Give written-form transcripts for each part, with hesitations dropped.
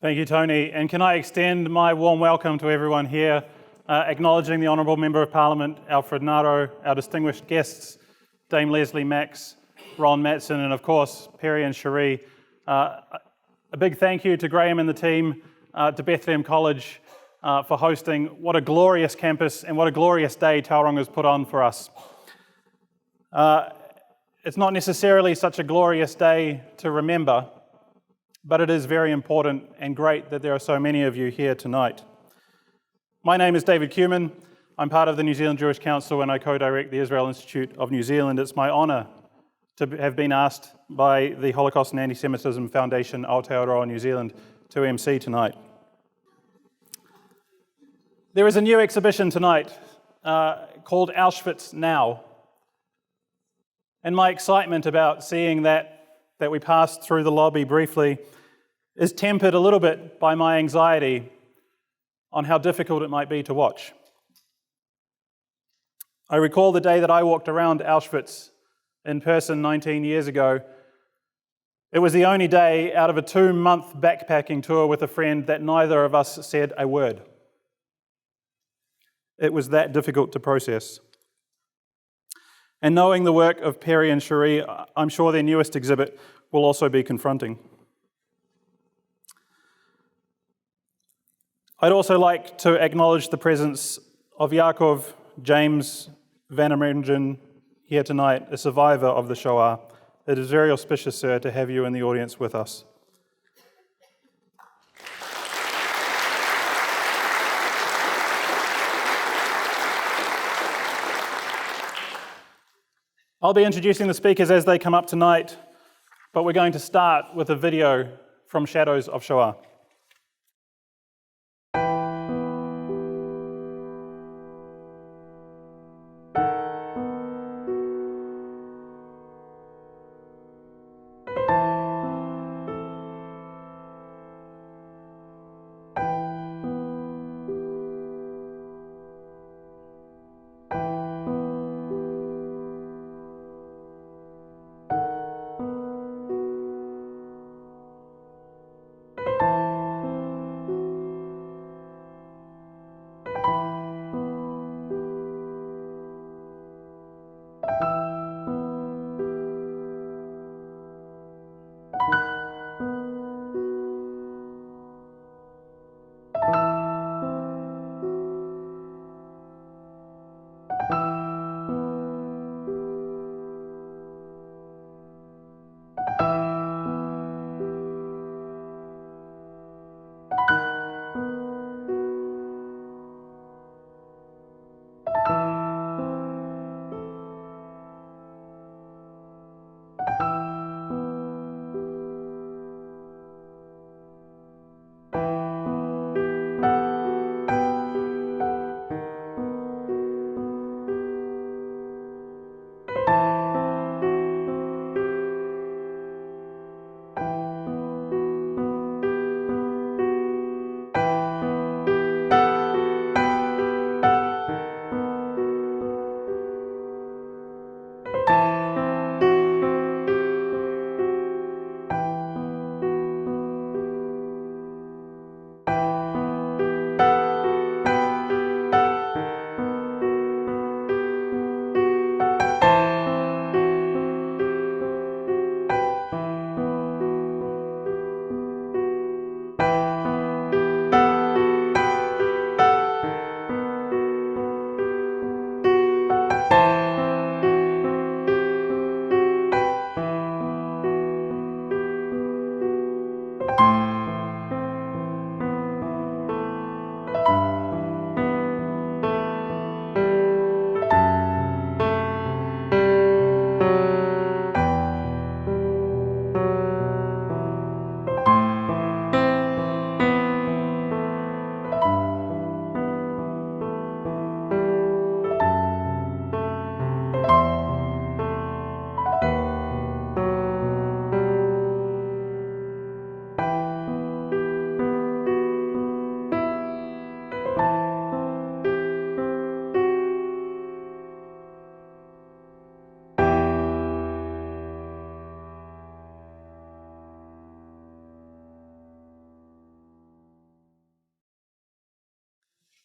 Thank you, Tony. And can I extend my warm welcome to everyone here, acknowledging the Honourable Member of Parliament, Alfred Naro, our distinguished guests, Dame Leslie Max, Ron Matson, and of course, Perry and Cherie. A big thank you to Graham and the team, to Bethlehem College for hosting. What a glorious campus and what a glorious day Tauranga's put on for us. It's not necessarily such a glorious day to remember, but it is very important and great that there are so many of you here tonight. My name is David Cuman. I'm part of the New Zealand Jewish Council and I co-direct the Israel Institute of New Zealand. It's my honour to have been asked by the Holocaust and Anti-Semitism Foundation Aotearoa New Zealand to MC tonight. There is a new exhibition tonight called Auschwitz Now. And my excitement about seeing that we passed through the lobby briefly is tempered a little bit by my anxiety on how difficult it might be to watch. I recall the day that I walked around Auschwitz in person 19 years ago. It was the only day out of a 2-month backpacking tour with a friend that neither of us said a word. It was that difficult to process. And knowing the work of Perry and Cherie, I'm sure their newest exhibit will also be confronting. I'd also like to acknowledge the presence of Yaakov James Van Emeringen here tonight, a survivor of the Shoah. It is very auspicious, sir, to have you in the audience with us. I'll be introducing the speakers as they come up tonight, but we're going to start with a video from Shadows of Shoah.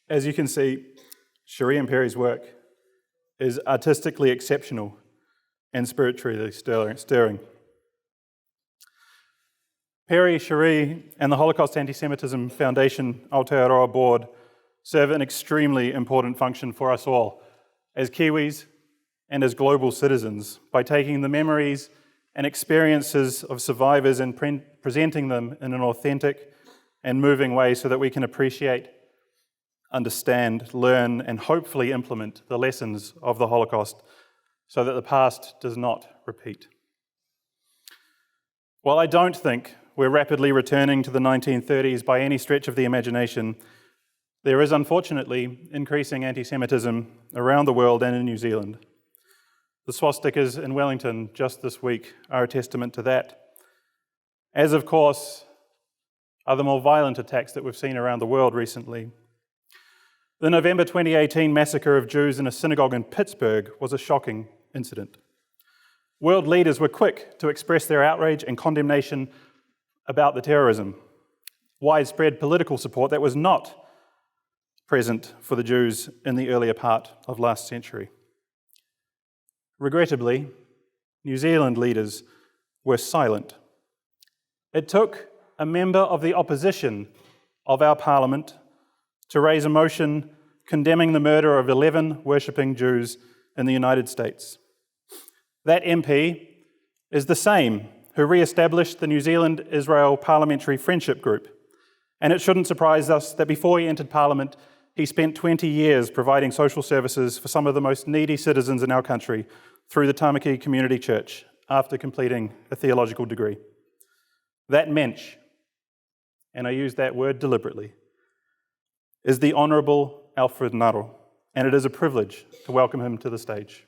As you can see, Cherie and Perry's work is artistically exceptional and spiritually stirring. Perry, Cherie, and the Holocaust Anti-Semitism Foundation Aotearoa Board serve an extremely important function for us all as Kiwis and as global citizens by taking the memories and experiences of survivors and presenting them in an authentic and moving way so that we can appreciate, understand, learn, and hopefully implement the lessons of the Holocaust so that the past does not repeat. While I don't think we're rapidly returning to the 1930s by any stretch of the imagination, there is unfortunately increasing anti-Semitism around the world and in New Zealand. The swastikas in Wellington just this week are a testament to that, as of course are the more violent attacks that we've seen around the world recently. The November 2018 massacre of Jews in a synagogue in Pittsburgh was a shocking incident. World leaders were quick to express their outrage and condemnation about the terrorism. Widespread political support that was not present for the Jews in the earlier part of last century. Regrettably, New Zealand leaders were silent. It took a member of the opposition of our parliament to raise a motion condemning the murder of 11 worshipping Jews in the United States. That MP is the same who re-established the New Zealand-Israel Parliamentary Friendship Group, and it shouldn't surprise us that before he entered Parliament, he spent 20 years providing social services for some of the most needy citizens in our country through the Tamaki Community Church after completing a theological degree. That mensch, and I use that word deliberately, is the Honourable Alfred Naro, and it is a privilege to welcome him to the stage.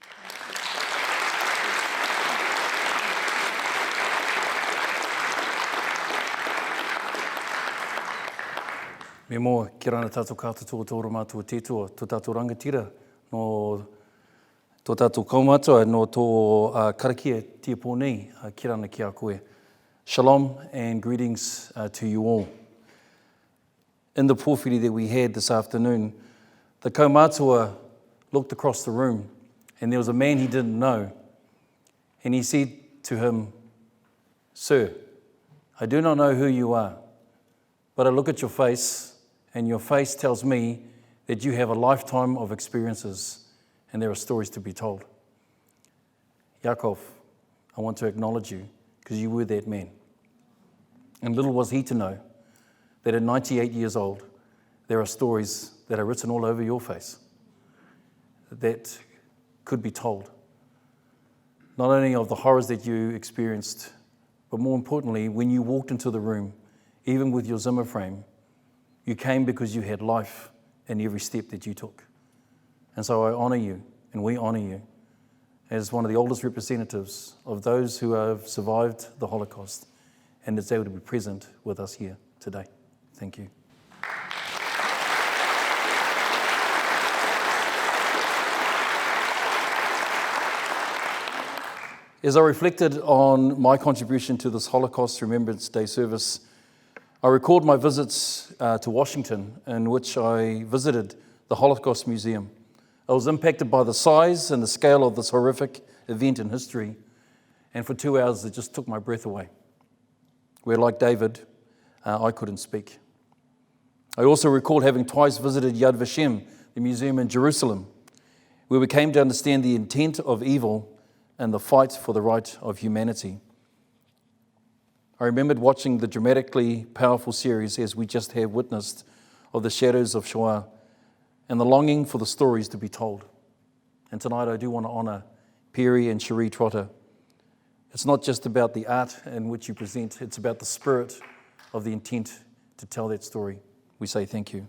Me moa, ki rana tātou kātatua tōra mātua tētua, tō tātou rangatira, no tō tātou kaumātua, no tō karakia tia pōnei, ki rana ki a koe. Shalom and greetings to you all. In the pōwhiri that we had this afternoon, the kaumātua looked across the room and there was a man he didn't know, and he said to him, "Sir, I do not know who you are, but I look at your face, and your face tells me that you have a lifetime of experiences and there are stories to be told. Yaakov, I want to acknowledge you because you were that man." And little was he to know that at 98 years old, there are stories that are written all over your face that could be told. Not only of the horrors that you experienced, but more importantly, when you walked into the room, even with your Zimmer frame, you came because you had life in every step that you took. And so I honour you, and we honour you, as one of the oldest representatives of those who have survived the Holocaust and is able to be present with us here today. Thank you. As I reflected on my contribution to this Holocaust Remembrance Day service, I recalled my visits to Washington, in which I visited the Holocaust Museum. I was impacted by the size and the scale of this horrific event in history, and for 2 hours it just took my breath away, where, like David, I couldn't speak. I also recalled having twice visited Yad Vashem, the museum in Jerusalem, where we came to understand the intent of evil and the fight for the right of humanity. I remembered watching the dramatically powerful series, as we just have witnessed, of the Shadows of Shoah, and the longing for the stories to be told. And tonight I do want to honour Perry and Cherie Trotter. It's not just about the art in which you present, it's about the spirit of the intent to tell that story. We say thank you.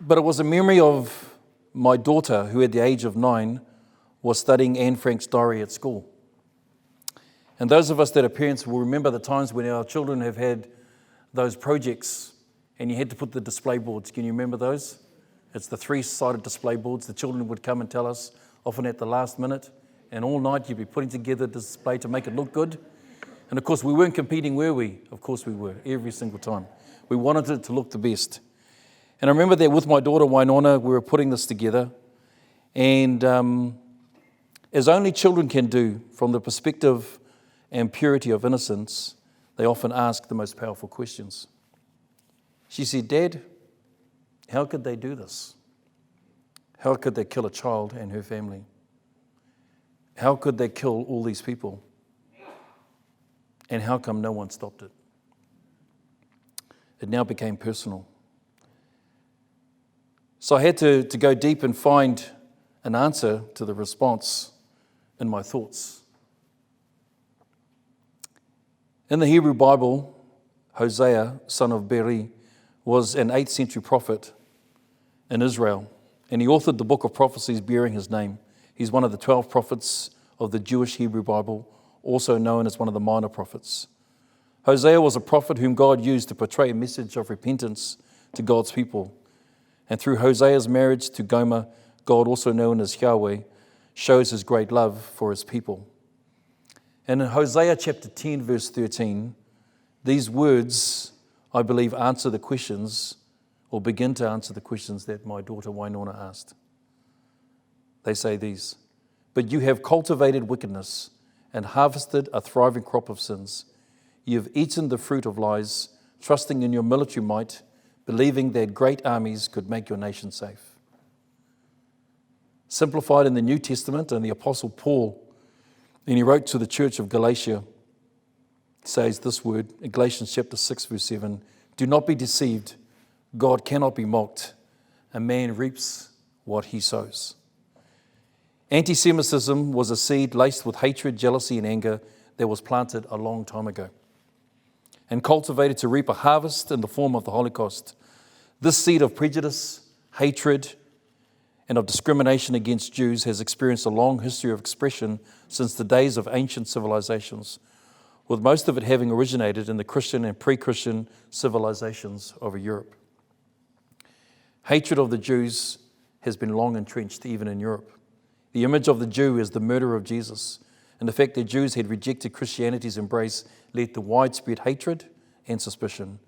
But it was a memory of my daughter, who at the age of 9 was studying Anne Frank's diary at school. And those of us that are parents will remember the times when our children have had those projects and you had to put the display boards. Can you remember those? It's the 3-sided display boards. The children would come and tell us, often at the last minute, and all night you'd be putting together the display to make it look good. And of course, we weren't competing, were we? Of course we were, every single time. We wanted it to look the best. And I remember that with my daughter, Wainona, we were putting this together. And as only children can do, from the perspective and purity of innocence, they often ask the most powerful questions. She said, Dad, how could they do this? How could they kill a child and her family? How could they kill all these people? And how come no one stopped it? It now became personal. So I had to go deep and find an answer to the response in my thoughts. In the Hebrew Bible, Hosea, son of Beri, was an 8th century prophet in Israel, and he authored the book of prophecies bearing his name. He's one of the 12 prophets of the Jewish Hebrew Bible, also known as one of the minor prophets. Hosea was a prophet whom God used to portray a message of repentance to God's people. And through Hosea's marriage to Gomer, God, also known as Yahweh, shows his great love for his people. And in Hosea chapter 10, verse 13, these words, I believe, answer the questions, or begin to answer the questions that my daughter Wainona asked. They say these: but you have cultivated wickedness and harvested a thriving crop of sins. You have eaten the fruit of lies, trusting in your military might, believing that great armies could make your nation safe. Simplified in the New Testament, and the Apostle Paul, and he wrote to the church of Galatia, says this word in Galatians chapter 6, verse 7, do not be deceived, God cannot be mocked. A man reaps what he sows. Anti-Semitism was a seed laced with hatred, jealousy, and anger that was planted a long time ago and cultivated to reap a harvest in the form of the Holocaust. This seed of prejudice, hatred, and of discrimination against Jews has experienced a long history of expression since the days of ancient civilizations, with most of it having originated in the Christian and pre-Christian civilizations of Europe. Hatred of the Jews has been long entrenched even in Europe. The image of the Jew as the murderer of Jesus, and the fact that Jews had rejected Christianity's embrace led to widespread hatred and suspicion.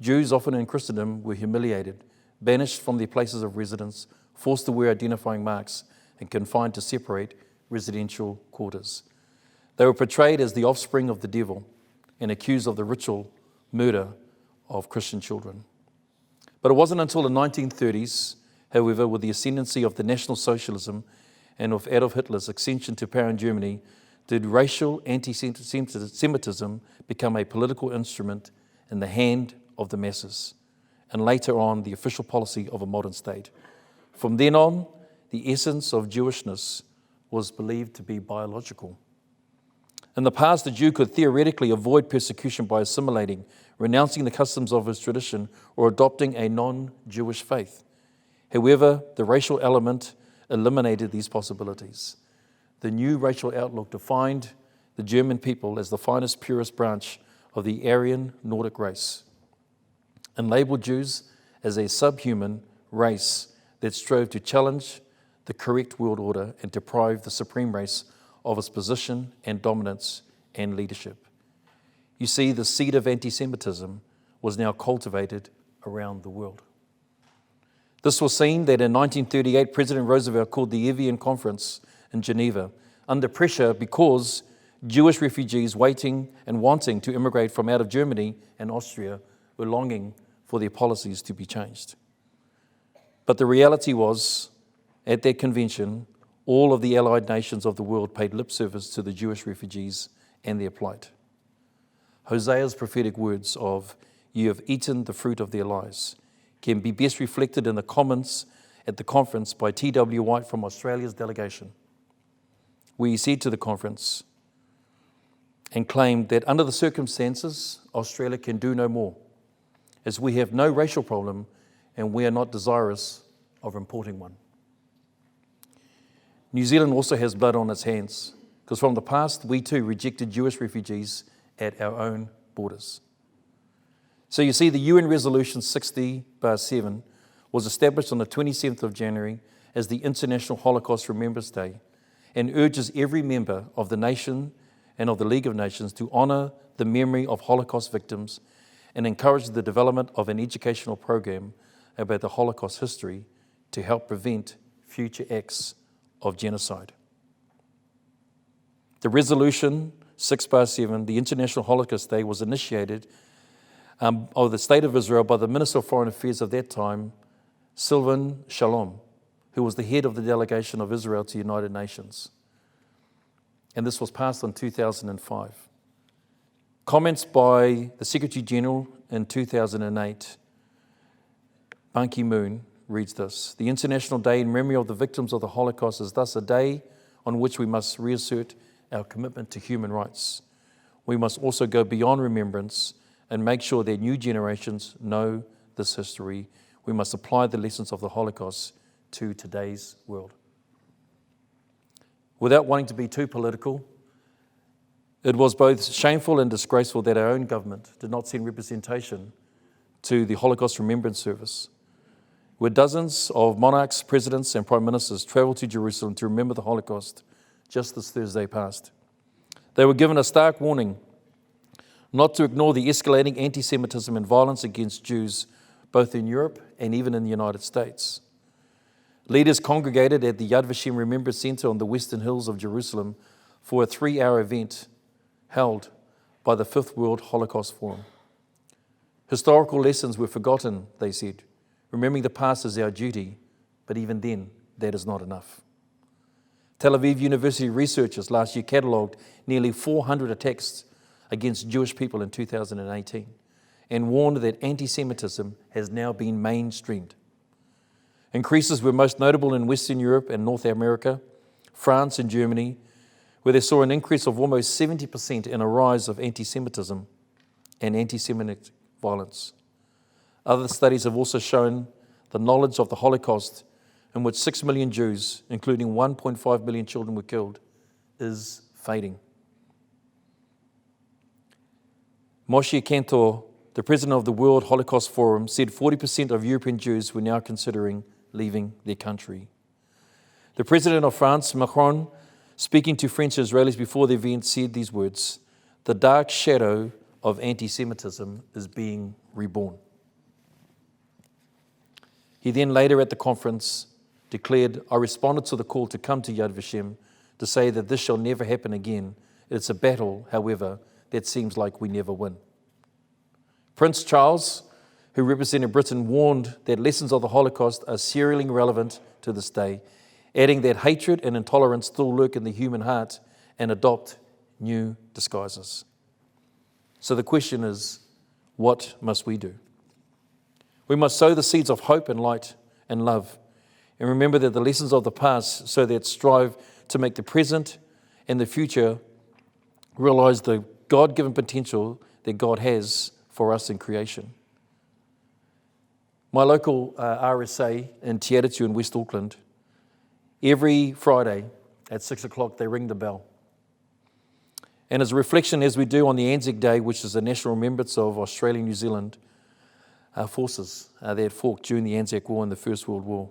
Jews, often in Christendom, were humiliated, banished from their places of residence, forced to wear identifying marks, and confined to separate residential quarters. They were portrayed as the offspring of the devil and accused of the ritual murder of Christian children. But it wasn't until the 1930s, however, with the ascendancy of the National Socialism and of Adolf Hitler's ascension to power in Germany, did racial anti-Semitism become a political instrument in the hand of the masses, and later on the official policy of a modern state. From then on, the essence of Jewishness was believed to be biological. In the past, the Jew could theoretically avoid persecution by assimilating, renouncing the customs of his tradition, or adopting a non-Jewish faith. However, the racial element eliminated these possibilities. The new racial outlook defined the German people as the finest, purest branch of the Aryan Nordic race, and labeled Jews as a subhuman race that strove to challenge the correct world order and deprive the supreme race of its position and dominance and leadership. You see, the seed of anti-Semitism was now cultivated around the world. This was seen that in 1938, President Roosevelt called the Evian Conference in Geneva under pressure because Jewish refugees waiting and wanting to immigrate from out of Germany and Austria were longing for their policies to be changed. But the reality was, at that convention, all of the allied nations of the world paid lip service to the Jewish refugees and their plight. Hosea's prophetic words of, "You have eaten the fruit of their lies," can be best reflected in the comments at the conference by T.W. White from Australia's delegation, where he said to the conference and claimed that under the circumstances, Australia can do no more, as we have no racial problem and we are not desirous of importing one. New Zealand also has blood on its hands, because from the past, we too rejected Jewish refugees at our own borders. So you see, the UN Resolution 60/7 was established on the 27th of January as the International Holocaust Remembrance Day and urges every member of the nation and of the League of Nations to honour the memory of Holocaust victims and encourage the development of an educational program about the Holocaust history to help prevent future acts of genocide. The resolution 6/7, the International Holocaust Day, was initiated of the State of Israel by the Minister of Foreign Affairs of that time, Silvan Shalom, who was the head of the delegation of Israel to the United Nations. And this was passed in 2005. Comments by the Secretary General in 2008, Ban Ki-moon, reads this: "The International Day in memory of the victims of the Holocaust is thus a day on which we must reassert our commitment to human rights. We must also go beyond remembrance and make sure that new generations know this history. We must apply the lessons of the Holocaust to today's world." Without wanting to be too political, it was both shameful and disgraceful that our own government did not send representation to the Holocaust Remembrance Service, where dozens of monarchs, presidents, and prime ministers travelled to Jerusalem to remember the Holocaust just this Thursday past. They were given a stark warning not to ignore the escalating anti-Semitism and violence against Jews, both in Europe and even in the United States. Leaders congregated at the Yad Vashem Remembrance Centre on the Western Hills of Jerusalem for a 3-hour event held by the Fifth World Holocaust Forum. Historical lessons were forgotten, they said. Remembering the past is our duty, but even then, that is not enough. Tel Aviv University researchers last year catalogued nearly 400 attacks against Jewish people in 2018 and warned that anti-Semitism has now been mainstreamed. Increases were most notable in Western Europe and North America, France and Germany, where they saw an increase of almost 70% and a rise of anti-Semitism and anti-Semitic violence. Other studies have also shown the knowledge of the Holocaust, in which 6 million Jews, including 1.5 million children, were killed, is fading. Moshe Kantor, the president of the World Holocaust Forum, said 40% of European Jews were now considering leaving their country. The president of France, Macron, speaking to French Israelis before the event, said these words: "The dark shadow of anti-Semitism is being reborn." He then later at the conference declared, "I responded to the call to come to Yad Vashem to say that this shall never happen again. It's a battle, however, that seems like we never win." Prince Charles, who represented Britain, warned that lessons of the Holocaust are serially relevant to this day, adding that hatred and intolerance still lurk in the human heart and adopt new disguises. So the question is, what must we do? We must sow the seeds of hope and light and love, and remember that the lessons of the past, so that strive to make the present and the future realize the God-given potential that God has for us in creation. My local RSA in Te Atatu in West Auckland, every Friday at 6 o'clock they ring the bell. And as a reflection, as we do on the Anzac Day, which is a national remembrance of Australia and New Zealand forces that had fought during the Anzac War and the First World War.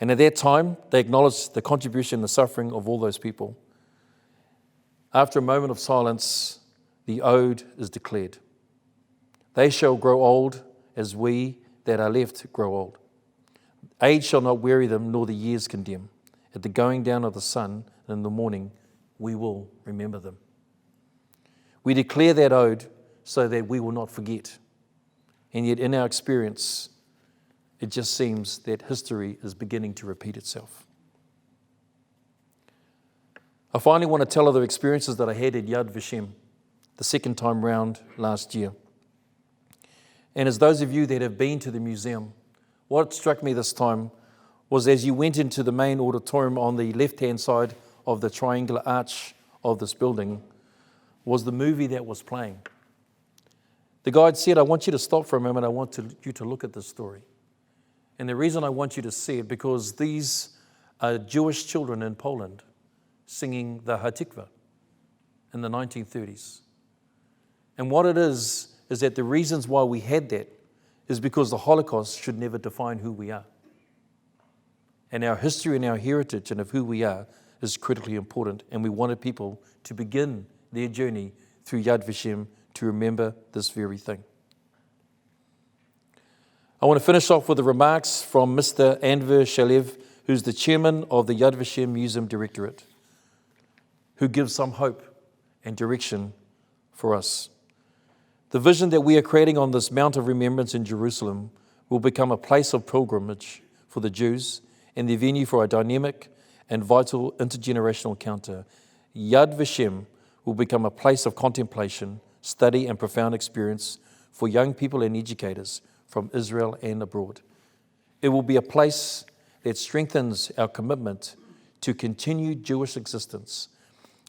And at that time, they acknowledged the contribution and the suffering of all those people. After a moment of silence, the ode is declared. "They shall grow old as we that are left grow old. Age shall not weary them, nor the years condemn. At the going down of the sun and in the morning, we will remember them." We declare that ode so that we will not forget. And yet in our experience, it just seems that history is beginning to repeat itself. I finally want to tell of the experiences that I had at Yad Vashem the second time round last year. And as those of you that have been to the museum, what struck me this time was as you went into the main auditorium on the left-hand side of the triangular arch of this building was the movie that was playing. The guide said, "I want you to stop for a moment. I want you to look at this story." And the reason I want you to see it, because these are Jewish children in Poland singing the Hatikva in the 1930s. And what it is that the reasons why we had that is because the Holocaust should never define who we are. And our history and our heritage and of who we are is critically important, and we wanted people to begin their journey through Yad Vashem to remember this very thing. I want to finish off with the remarks from Mr. Anver Shalev, who's the chairman of the Yad Vashem Museum Directorate, who gives some hope and direction for us. The vision that we are creating on this Mount of Remembrance in Jerusalem will become a place of pilgrimage for the Jews and the venue for a dynamic and vital intergenerational encounter. Yad Vashem will become a place of contemplation, study, and profound experience for young people and educators from Israel and abroad. It will be a place that strengthens our commitment to continued Jewish existence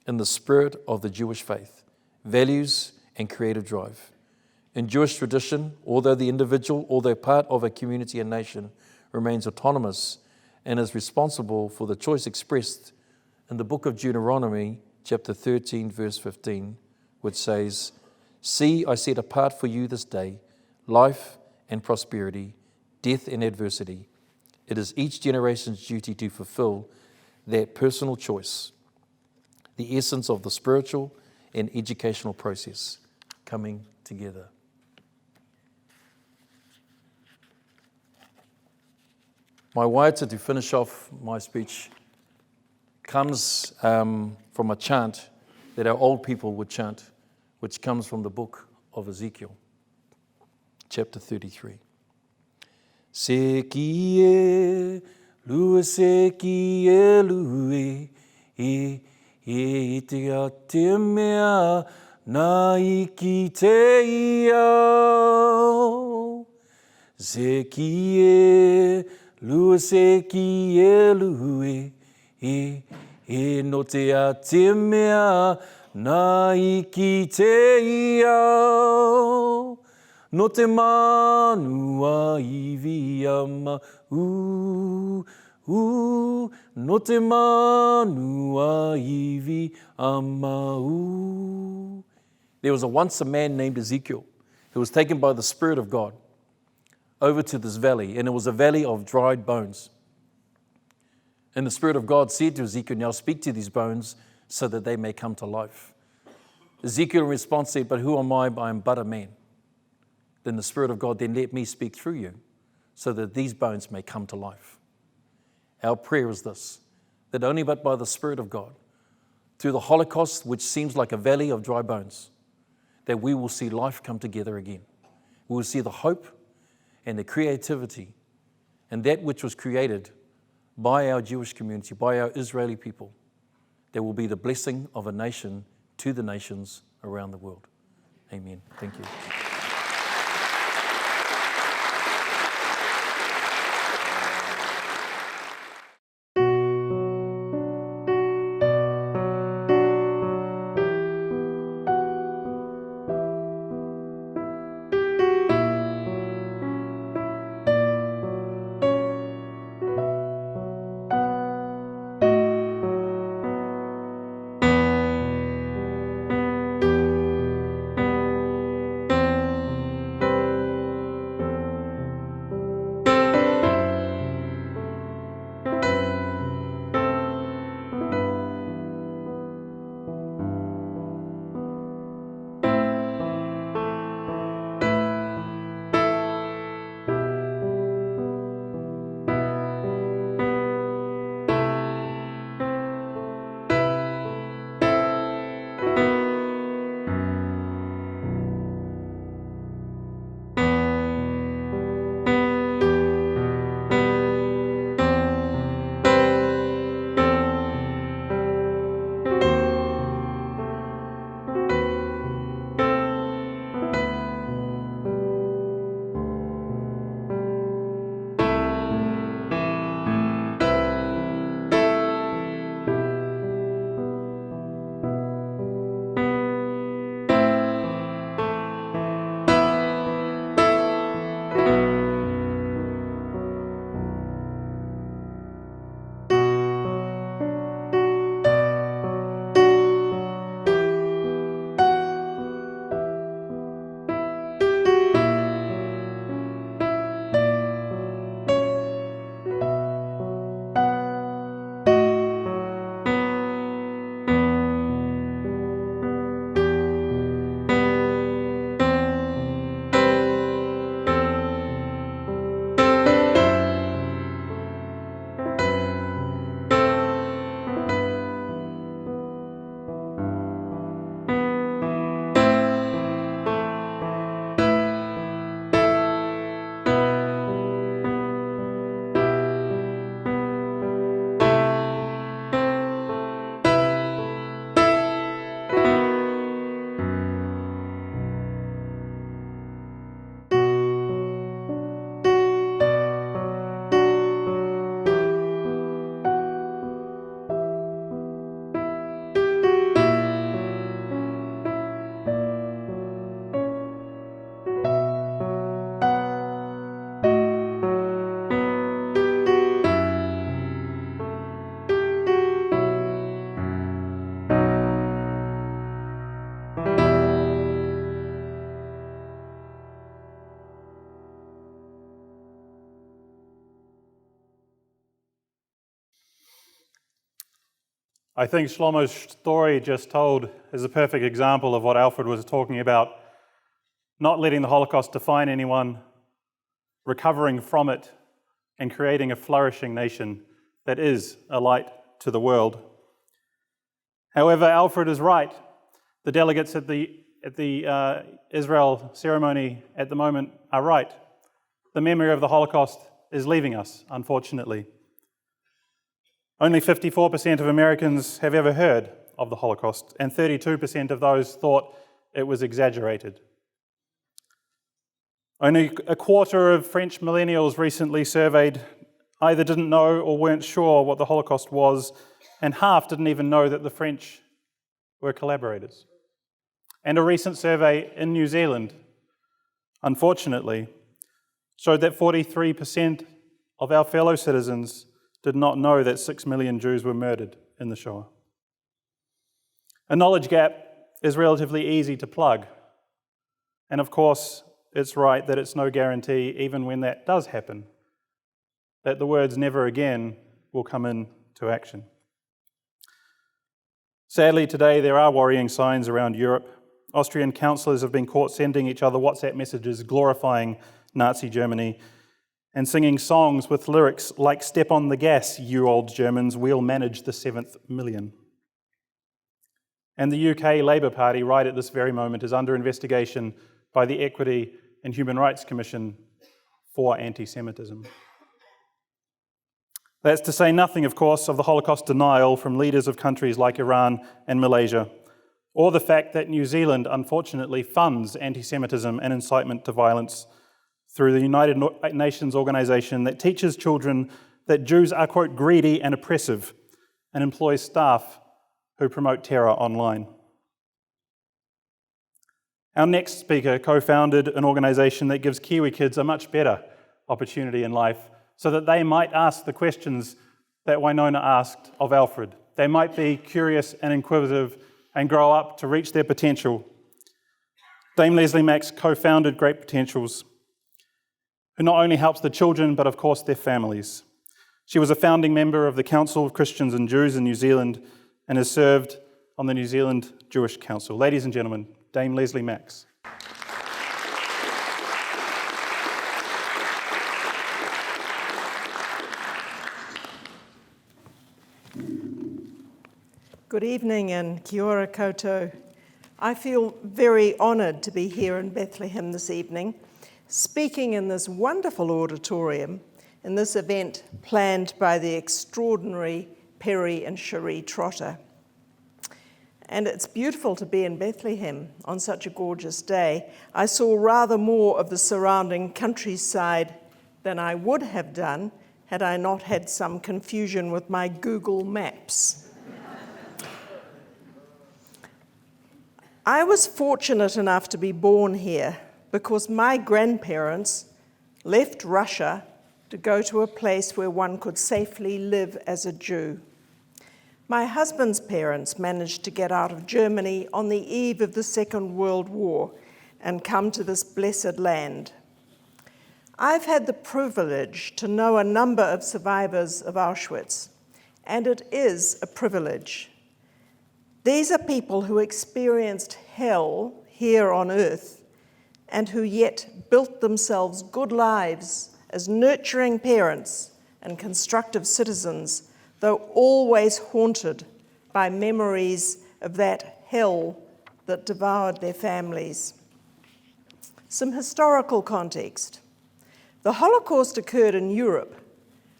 in the spirit of the Jewish faith, values, and creative drive. In Jewish tradition, although the individual, although part of a community and nation, remains autonomous and is responsible for the choice expressed in the book of Deuteronomy, chapter 13, verse 15, which says, "See, I set apart for you this day life and prosperity, death and adversity. It is each generation's duty to fulfill that personal choice, the essence of the spiritual and educational process coming together." My waita to finish off my speech comes from a chant that our old people would chant, which comes from the book of Ezekiel, chapter 33. Se lue se lue, e te a te mea na iki te iau. Se lue se lue, e no te a te mea na iki te iau. No te manua iwi ama, no te manua iwi ama. There was once a man named Ezekiel who was taken by the Spirit of God over to this valley, and it was a valley of dried bones. And the Spirit of God said to Ezekiel, "Now speak to these bones so that they may come to life." Ezekiel in response said, "But who am I? I am but a man." Then the Spirit of God, "Then let me speak through you so that these bones may come to life." Our prayer is this, that only but by the Spirit of God, through the Holocaust, which seems like a valley of dry bones, that we will see life come together again. We will see the hope and the creativity and that which was created by our Jewish community, by our Israeli people, that will be the blessing of a nation to the nations around the world. Amen. Thank you. I think Shlomo's story just told is a perfect example of what Alfred was talking about, not letting the Holocaust define anyone, recovering from it, and creating a flourishing nation that is a light to the world. However, Alfred is right. The delegates at the Israel ceremony at the moment are right. The memory of the Holocaust is leaving us, unfortunately. Only 54% of Americans have ever heard of the Holocaust, and 32% of those thought it was exaggerated. Only a quarter of French millennials recently surveyed either didn't know or weren't sure what the Holocaust was, and half didn't even know that the French were collaborators. And a recent survey in New Zealand, unfortunately, showed that 43% of our fellow citizens did not know that 6 million Jews were murdered in the Shoah. A knowledge gap is relatively easy to plug. And of course, it's right that it's no guarantee, even when that does happen, that the words "never again" will come into action. Sadly, today there are worrying signs around Europe. Austrian councillors have been caught sending each other WhatsApp messages glorifying Nazi Germany and singing songs with lyrics like "Step on the gas, you old Germans, we'll manage the 7th million." And the UK Labour Party, right at this very moment, is under investigation by the Equity and Human Rights Commission for anti-Semitism. That's to say nothing, of course, of the Holocaust denial from leaders of countries like Iran and Malaysia, or the fact that New Zealand, unfortunately, funds anti-Semitism and incitement to violence through the United Nations organization that teaches children that Jews are, quote, greedy and oppressive, and employs staff who promote terror online. Our next speaker co-founded an organization that gives Kiwi kids a much better opportunity in life so that they might ask the questions that Winona asked of Alfred. They might be curious and inquisitive and grow up to reach their potential. Dame Leslie Max co-founded Great Potentials, who not only helps the children, but of course their families. She was a founding member of the Council of Christians and Jews in New Zealand and has served on the New Zealand Jewish Council. Ladies and gentlemen, Dame Leslie Max. Good evening and kia ora koutou. I feel very honoured to be here in Bethlehem this evening, speaking in this wonderful auditorium in this event planned by the extraordinary Perry and Cherie Trotter. And it's beautiful to be in Bethlehem on such a gorgeous day. I saw rather more of the surrounding countryside than I would have done had I not had some confusion with my Google Maps. I was fortunate enough to be born here because my grandparents left Russia to go to a place where one could safely live as a Jew. My husband's parents managed to get out of Germany on the eve of the Second World War and come to this blessed land. I've had the privilege to know a number of survivors of Auschwitz, and it is a privilege. These are people who experienced hell here on earth and who yet built themselves good lives as nurturing parents and constructive citizens, though always haunted by memories of that hell that devoured their families. Some historical context. The Holocaust occurred in Europe,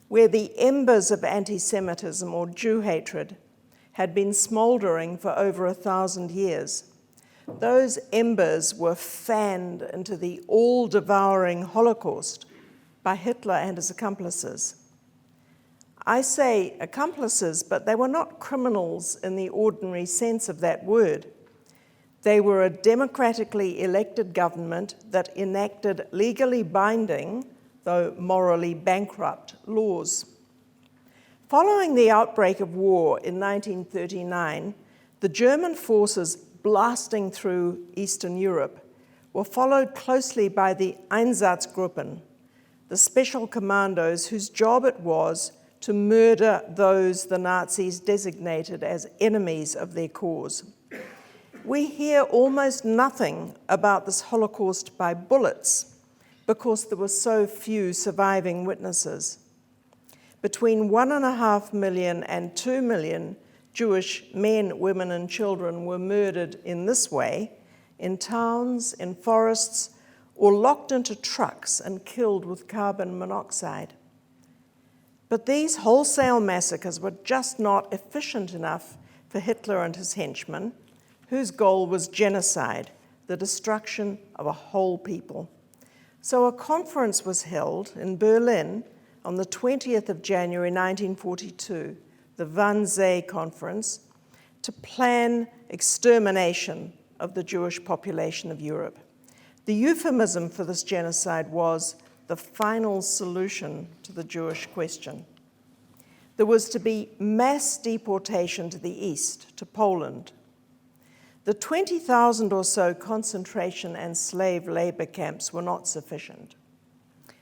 where the embers of anti-Semitism or Jew hatred had been smouldering for over 1,000 years. Those embers were fanned into the all-devouring Holocaust by Hitler and his accomplices. I say accomplices, but they were not criminals in the ordinary sense of that word. They were a democratically elected government that enacted legally binding, though morally bankrupt, laws. Following the outbreak of war in 1939, the German forces blasting through Eastern Europe were followed closely by the Einsatzgruppen, the special commandos whose job it was to murder those the Nazis designated as enemies of their cause. We hear almost nothing about this Holocaust by bullets because there were so few surviving witnesses. Between 1.5 million and 2 million Jewish men, women, and children were murdered in this way, in towns, in forests, or locked into trucks and killed with carbon monoxide. But these wholesale massacres were just not efficient enough for Hitler and his henchmen, whose goal was genocide, the destruction of a whole people. So a conference was held in Berlin on the 20th of January 1942, the Wannsee Conference, to plan extermination of the Jewish population of Europe. The euphemism for this genocide was the final solution to the Jewish question. There was to be mass deportation to the east, to Poland. The 20,000 or so concentration and slave labor camps were not sufficient.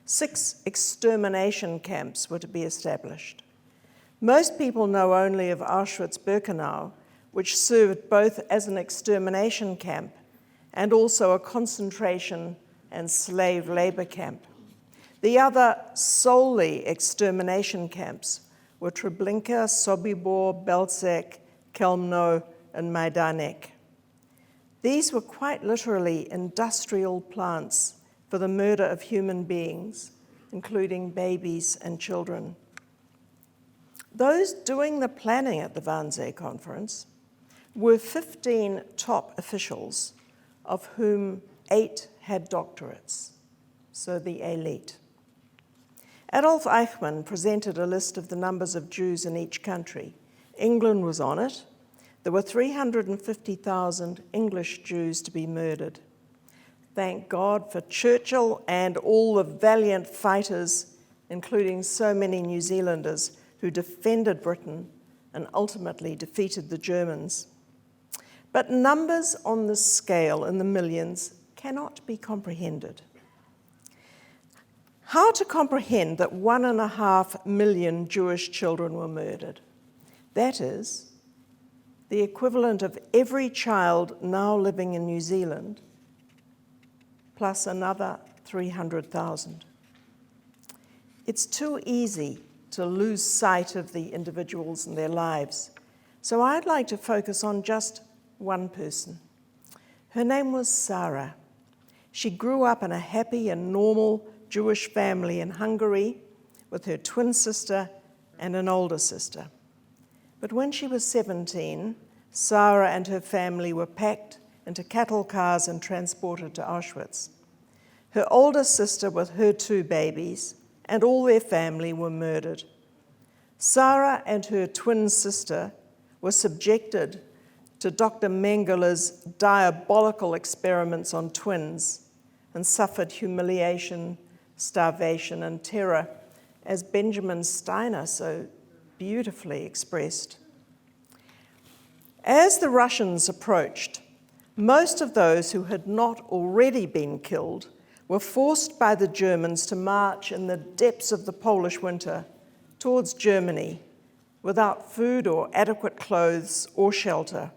6 extermination camps were to be established. Most people know only of Auschwitz-Birkenau, which served both as an extermination camp and also a concentration and slave labor camp. The other solely extermination camps were Treblinka, Sobibor, Belzec, Chełmno, and Majdanek. These were quite literally industrial plants for the murder of human beings, including babies and children. Those doing the planning at the Wannsee Conference were 15 top officials, of whom 8 had doctorates, so the elite. Adolf Eichmann presented a list of the numbers of Jews in each country. England was on it. There were 350,000 English Jews to be murdered. Thank God for Churchill and all the valiant fighters, including so many New Zealanders, who defended Britain and ultimately defeated the Germans. But numbers on this scale in the millions cannot be comprehended. How to comprehend that 1.5 million Jewish children were murdered? That is, the equivalent of every child now living in New Zealand, plus another 300,000. It's too easy to lose sight of the individuals and their lives. So I'd like to focus on just one person. Her name was Sarah. She grew up in a happy and normal Jewish family in Hungary with her twin sister and an older sister. But when she was 17, Sarah and her family were packed into cattle cars and transported to Auschwitz. Her older sister with her 2 babies and all their family were murdered. Sarah and her twin sister were subjected to Dr. Mengele's diabolical experiments on twins and suffered humiliation, starvation, and terror, as Benjamin Steiner so beautifully expressed. As the Russians approached, most of those who had not already been killed were forced by the Germans to march in the depths of the Polish winter towards Germany without food or adequate clothes or shelter.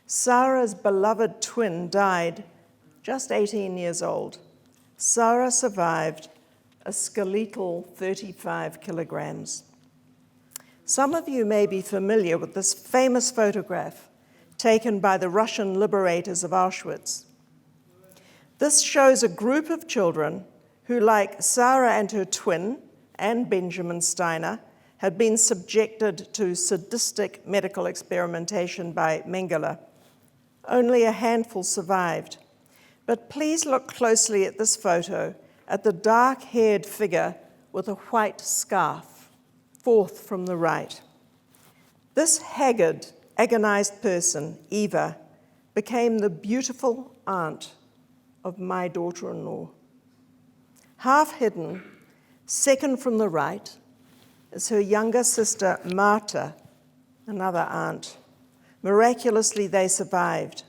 Sarah's beloved twin died just 18 years old. Sarah survived a skeletal 35 kilograms. Some of you may be familiar with this famous photograph taken by the Russian liberators of Auschwitz. This shows a group of children who, like Sarah and her twin and Benjamin Steiner, had been subjected to sadistic medical experimentation by Mengele. Only a handful survived. But please look closely at this photo, at the dark-haired figure with a white scarf, 4th from the right. This haggard, agonized person, Eva, became the beautiful aunt of my daughter-in-law. Half hidden, 2nd from the right, is her younger sister, Marta, another aunt. Miraculously, they survived,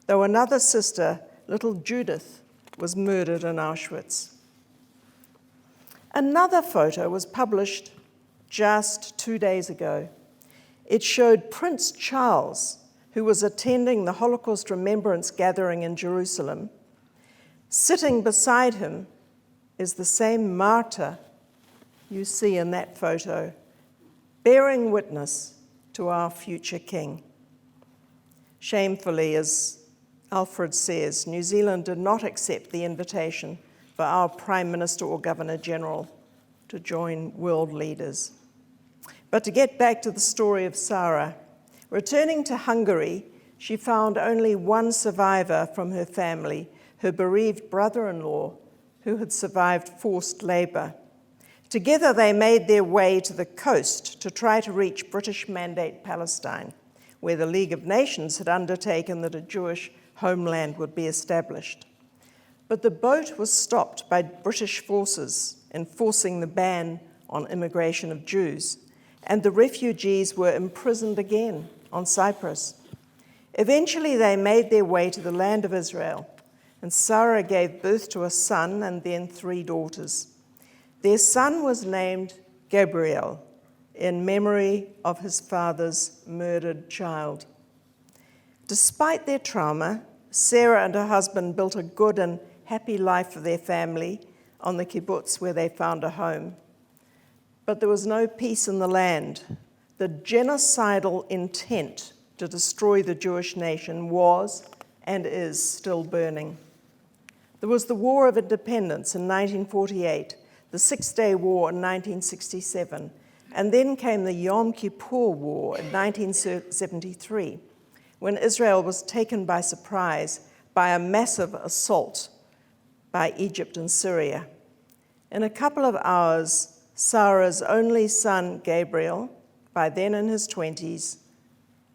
though another sister, little Judith, was murdered in Auschwitz. Another photo was published just 2 days ago. It showed Prince Charles, who was attending the Holocaust Remembrance Gathering in Jerusalem. Sitting beside him is the same martyr you see in that photo, bearing witness to our future king. Shamefully, as Alfred says, New Zealand did not accept the invitation for our Prime Minister or Governor-General to join world leaders. But to get back to the story of Sarah, returning to Hungary, she found only one survivor from her family, her bereaved brother-in-law, who had survived forced labor. Together they made their way to the coast to try to reach British Mandate Palestine, where the League of Nations had undertaken that a Jewish homeland would be established. But the boat was stopped by British forces enforcing the ban on immigration of Jews, and the refugees were imprisoned again on Cyprus. Eventually they made their way to the land of Israel, and Sarah gave birth to a son and then 3 daughters. Their son was named Gabriel, in memory of his father's murdered child. Despite their trauma, Sarah and her husband built a good and happy life for their family on the kibbutz where they found a home. But there was no peace in the land. The genocidal intent to destroy the Jewish nation was and is still burning. There was the War of Independence in 1948, the Six-Day War in 1967, and then came the Yom Kippur War in 1973, when Israel was taken by surprise by a massive assault by Egypt and Syria. In a couple of hours, Sarah's only son, Gabriel, by then in his 20s,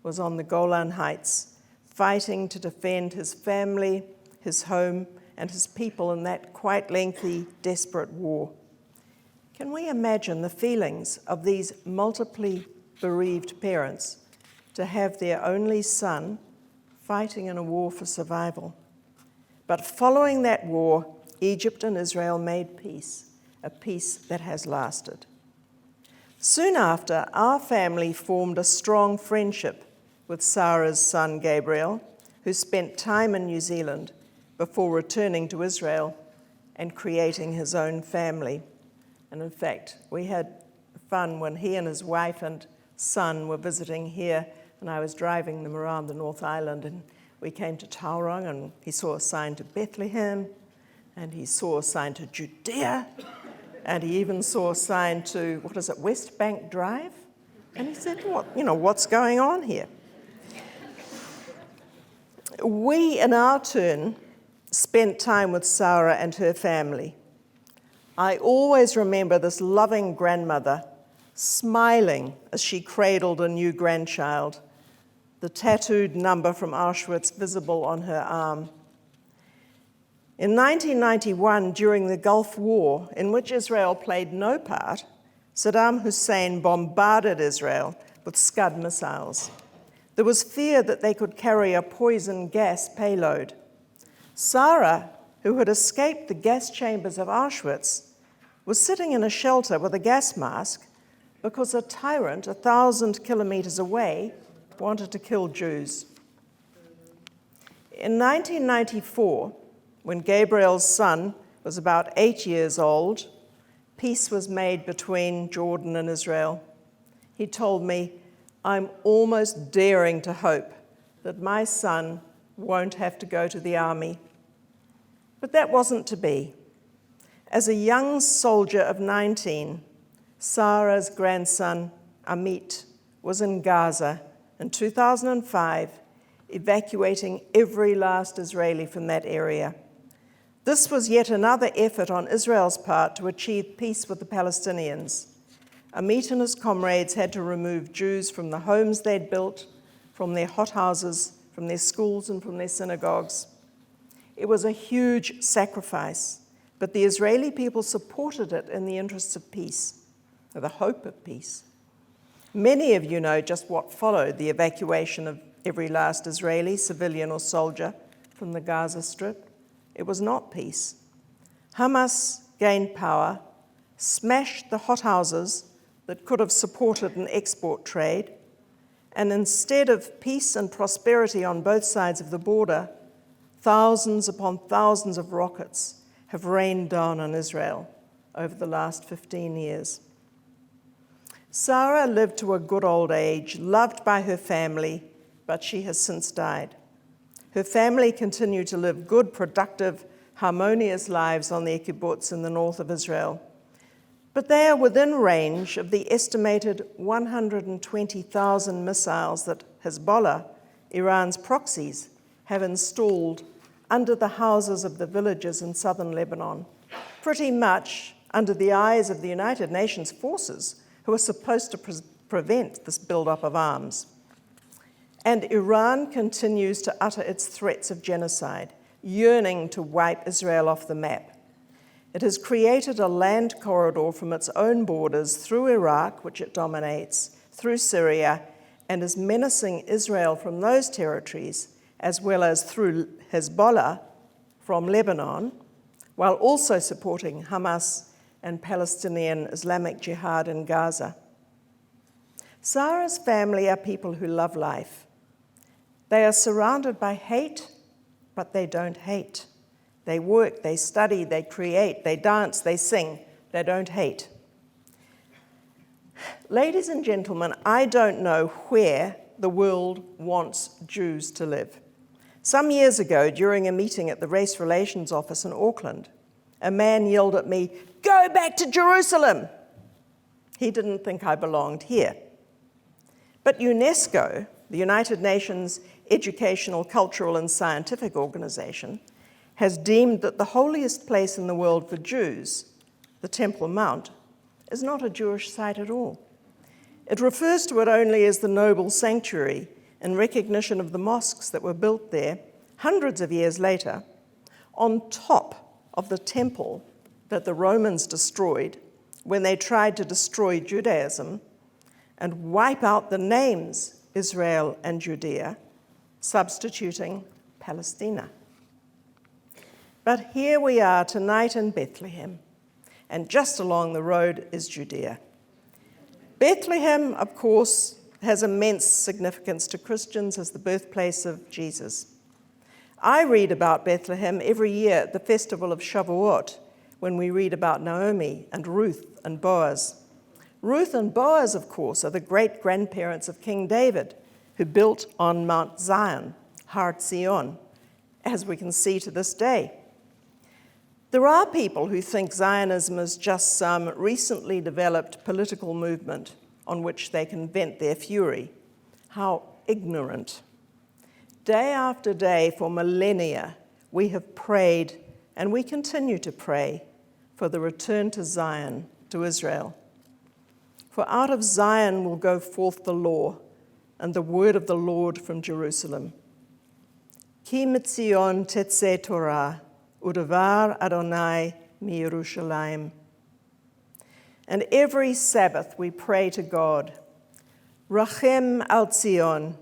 was on the Golan Heights, fighting to defend his family, his home, and his people in that quite lengthy, desperate war. Can we imagine the feelings of these multiply bereaved parents to have their only son fighting in a war for survival? But following that war, Egypt and Israel made peace, a peace that has lasted. Soon after, our family formed a strong friendship with Sarah's son Gabriel, who spent time in New Zealand before returning to Israel and creating his own family. And in fact, we had fun when he and his wife and son were visiting here, and I was driving them around the North Island, and we came to Tauranga, and he saw a sign to Bethlehem, and he saw a sign to Judea, and he even saw a sign to, West Bank Drive? And he said, what's going on here? We, in our turn, spent time with Sarah and her family. I always remember this loving grandmother smiling as she cradled a new grandchild, the tattooed number from Auschwitz visible on her arm. In 1991, during the Gulf War, in which Israel played no part, Saddam Hussein bombarded Israel with Scud missiles. There was fear that they could carry a poison gas payload. Sarah, who had escaped the gas chambers of Auschwitz, was sitting in a shelter with a gas mask because a tyrant 1,000 kilometers away wanted to kill Jews. In 1994, when Gabriel's son was about 8 years old, peace was made between Jordan and Israel. He told me, "I'm almost daring to hope that my son won't have to go to the army." But that wasn't to be. As a young soldier of 19, Sarah's grandson, Amit, was in Gaza in 2005, evacuating every last Israeli from that area. This was yet another effort on Israel's part to achieve peace with the Palestinians. Amit and his comrades had to remove Jews from the homes they'd built, from their hothouses, from their schools, and from their synagogues. It was a huge sacrifice, but the Israeli people supported it in the interests of peace, or the hope of peace. Many of you know just what followed the evacuation of every last Israeli, civilian or soldier, from the Gaza Strip. It was not peace. Hamas gained power, smashed the hothouses that could have supported an export trade, and instead of peace and prosperity on both sides of the border, thousands upon thousands of rockets have rained down on Israel over the last 15 years. Sarah lived to a good old age, loved by her family, but she has since died. Her family continue to live good, productive, harmonious lives on the kibbutz in the north of Israel. But they are within range of the estimated 120,000 missiles that Hezbollah, Iran's proxies, have installed under the houses of the villages in southern Lebanon, pretty much under the eyes of the United Nations forces who are supposed to prevent this buildup of arms. And Iran continues to utter its threats of genocide, yearning to wipe Israel off the map. It has created a land corridor from its own borders through Iraq, which it dominates, through Syria, and is menacing Israel from those territories, as well as through Hezbollah from Lebanon, while also supporting Hamas and Palestinian Islamic Jihad in Gaza. Sarah's family are people who love life. They are surrounded by hate, but they don't hate. They work, they study, they create, they dance, they sing. They don't hate. Ladies and gentlemen, I don't know where the world wants Jews to live. Some years ago, during a meeting at the Race Relations Office in Auckland, a man yelled at me, "Go back to Jerusalem!" He didn't think I belonged here. But UNESCO, the United Nations Educational, Cultural, and Scientific Organization, has deemed that the holiest place in the world for Jews, the Temple Mount, is not a Jewish site at all. It refers to it only as the noble sanctuary in recognition of the mosques that were built there hundreds of years later, on top of the temple that the Romans destroyed when they tried to destroy Judaism and wipe out the names Israel and Judea, substituting Palestina. But here we are tonight in Bethlehem, and just along the road is Judea. Bethlehem, of course, has immense significance to Christians as the birthplace of Jesus. I read about Bethlehem every year at the festival of Shavuot, when we read about Naomi and Ruth and Boaz. Ruth and Boaz, of course, are the great-grandparents of King David, who built on Mount Zion, Har Zion, as we can see to this day. There are people who think Zionism is just some recently developed political movement on which they can vent their fury. How ignorant. Day after day for millennia, we have prayed, and we continue to pray, for the return to Zion, to Israel. For out of Zion will go forth the law and the word of the Lord from Jerusalem. Ki mitzion tetzeh Torah, udevar Adonai mi Yerushalayim. And every Sabbath we pray to God, Rachem al Zion,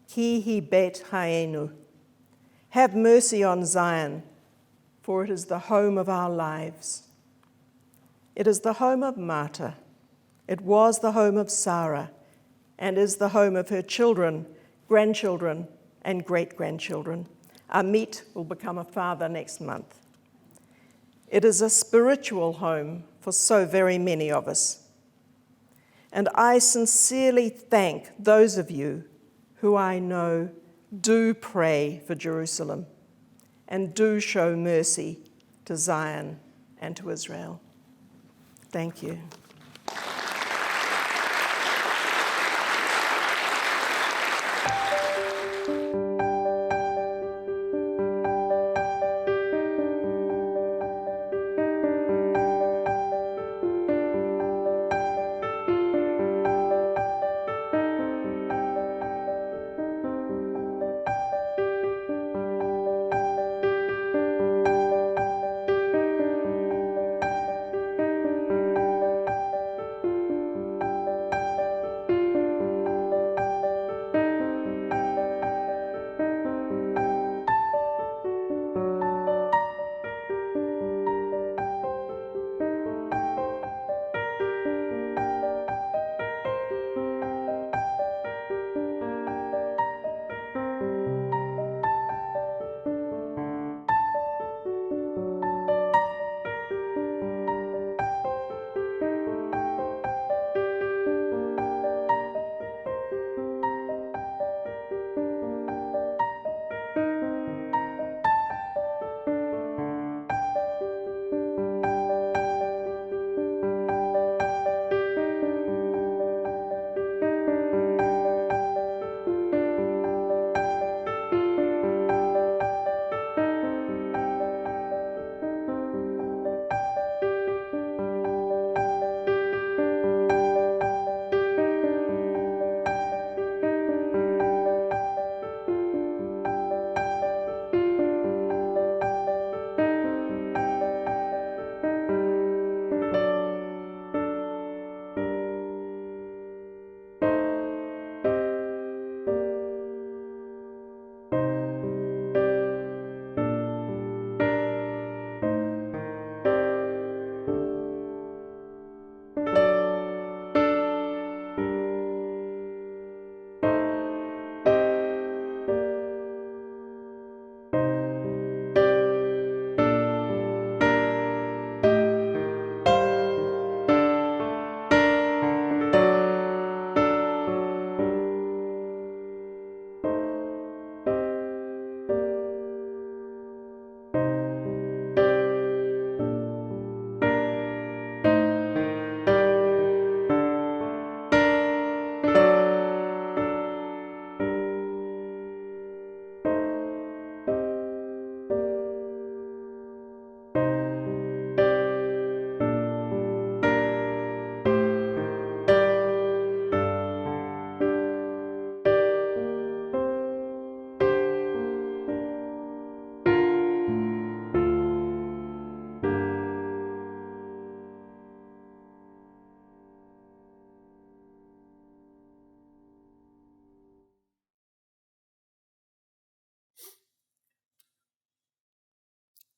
ki hi bet Hayenu. Have mercy on Zion, for it is the home of our lives. It is the home of Martha. It was the home of Sarah, and is the home of her children, grandchildren, and great-grandchildren. Amit will become a father next month. It is a spiritual home for so very many of us. And I sincerely thank those of you who I know do pray for Jerusalem and do show mercy to Zion and to Israel. Thank you.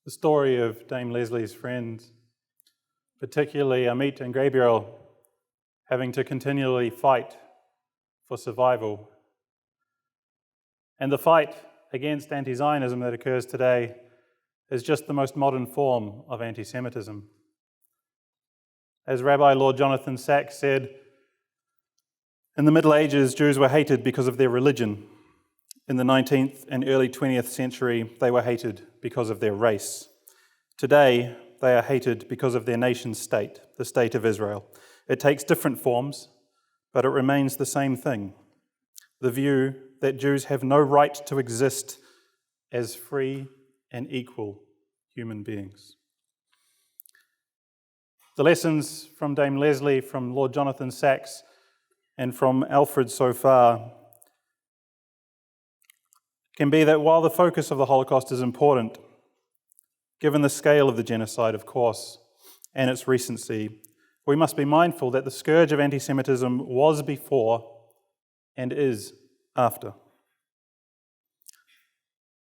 the story of Dame Leslie's friends, particularly Amit and Gabriel, having to continually fight for survival. And the fight against anti-Zionism that occurs today is just the most modern form of anti-Semitism. As Rabbi Lord Jonathan Sacks said, in the Middle Ages, Jews were hated because of their religion. In the 19th and early 20th century, they were hated because of their race. Today, they are hated because of their nation state, the state of Israel. It takes different forms, but it remains the same thing: the view that Jews have no right to exist as free and equal human beings. The lessons from Dame Leslie, from Lord Jonathan Sacks, and from Alfred so far can be that while the focus of the Holocaust is important, given the scale of the genocide, of course, and its recency, we must be mindful that the scourge of anti-Semitism was before and is after.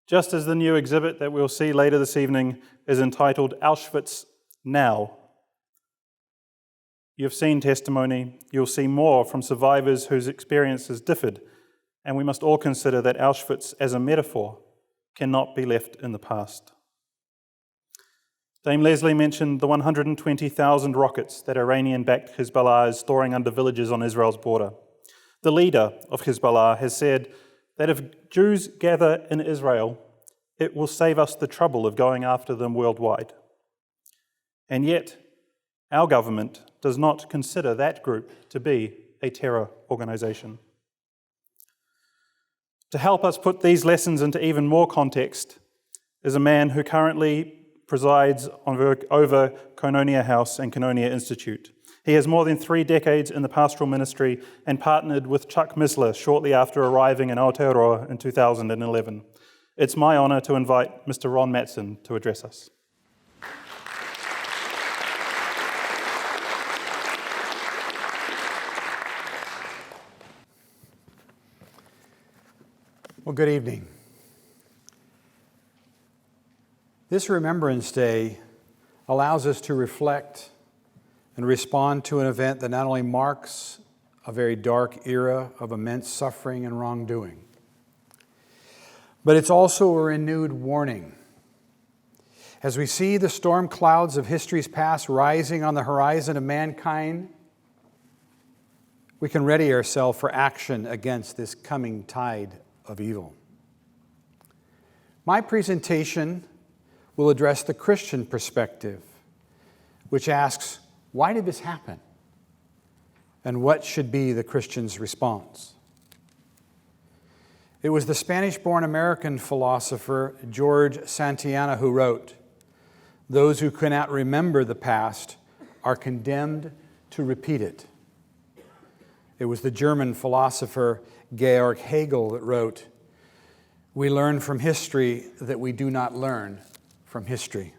Just as the new exhibit that we'll see later this evening is entitled Auschwitz Now. You've seen testimony, you'll see more from survivors whose experiences differed, and we must all consider that Auschwitz as a metaphor cannot be left in the past. Dame Leslie mentioned the 120,000 rockets that Iranian-backed Hezbollah is storing under villages on Israel's border. The leader of Hezbollah has said that if Jews gather in Israel, it will save us the trouble of going after them worldwide. And yet, our government does not consider that group to be a terror organization. To help us put these lessons into even more context is a man who currently presides over Koinonia House and Koinonia Institute. He has more than 3 decades in the pastoral ministry and partnered with Chuck Missler shortly after arriving in Aotearoa in 2011. It's my honour to invite Mr. Ron Matson to address us. Well, good evening. This Remembrance Day allows us to reflect and respond to an event that not only marks a very dark era of immense suffering and wrongdoing, but it's also a renewed warning. As we see the storm clouds of history's past rising on the horizon of mankind, we can ready ourselves for action against this coming tide of evil. My presentation will address the Christian perspective, which asks, why did this happen? And what should be the Christian's response? It was the Spanish-born American philosopher George Santayana who wrote, "Those who cannot remember the past are condemned to repeat it." It was the German philosopher Georg Hegel that wrote, "We learn from history that we do not learn from history."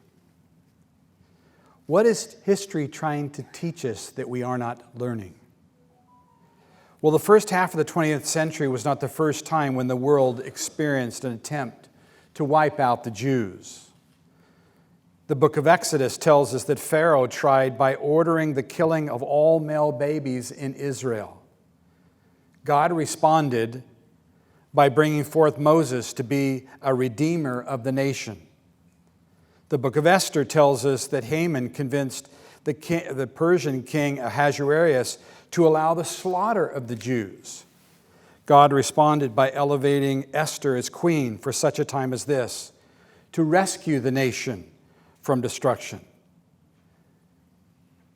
What is history trying to teach us that we are not learning? Well, the first half of the 20th century was not the first time when the world experienced an attempt to wipe out the Jews. The book of Exodus tells us that Pharaoh tried by ordering the killing of all male babies in Israel. God responded by bringing forth Moses to be a redeemer of the nation. The book of Esther tells us that Haman convinced the Persian king Ahasuerus to allow the slaughter of the Jews. God responded by elevating Esther as queen for such a time as this, to rescue the nation from destruction.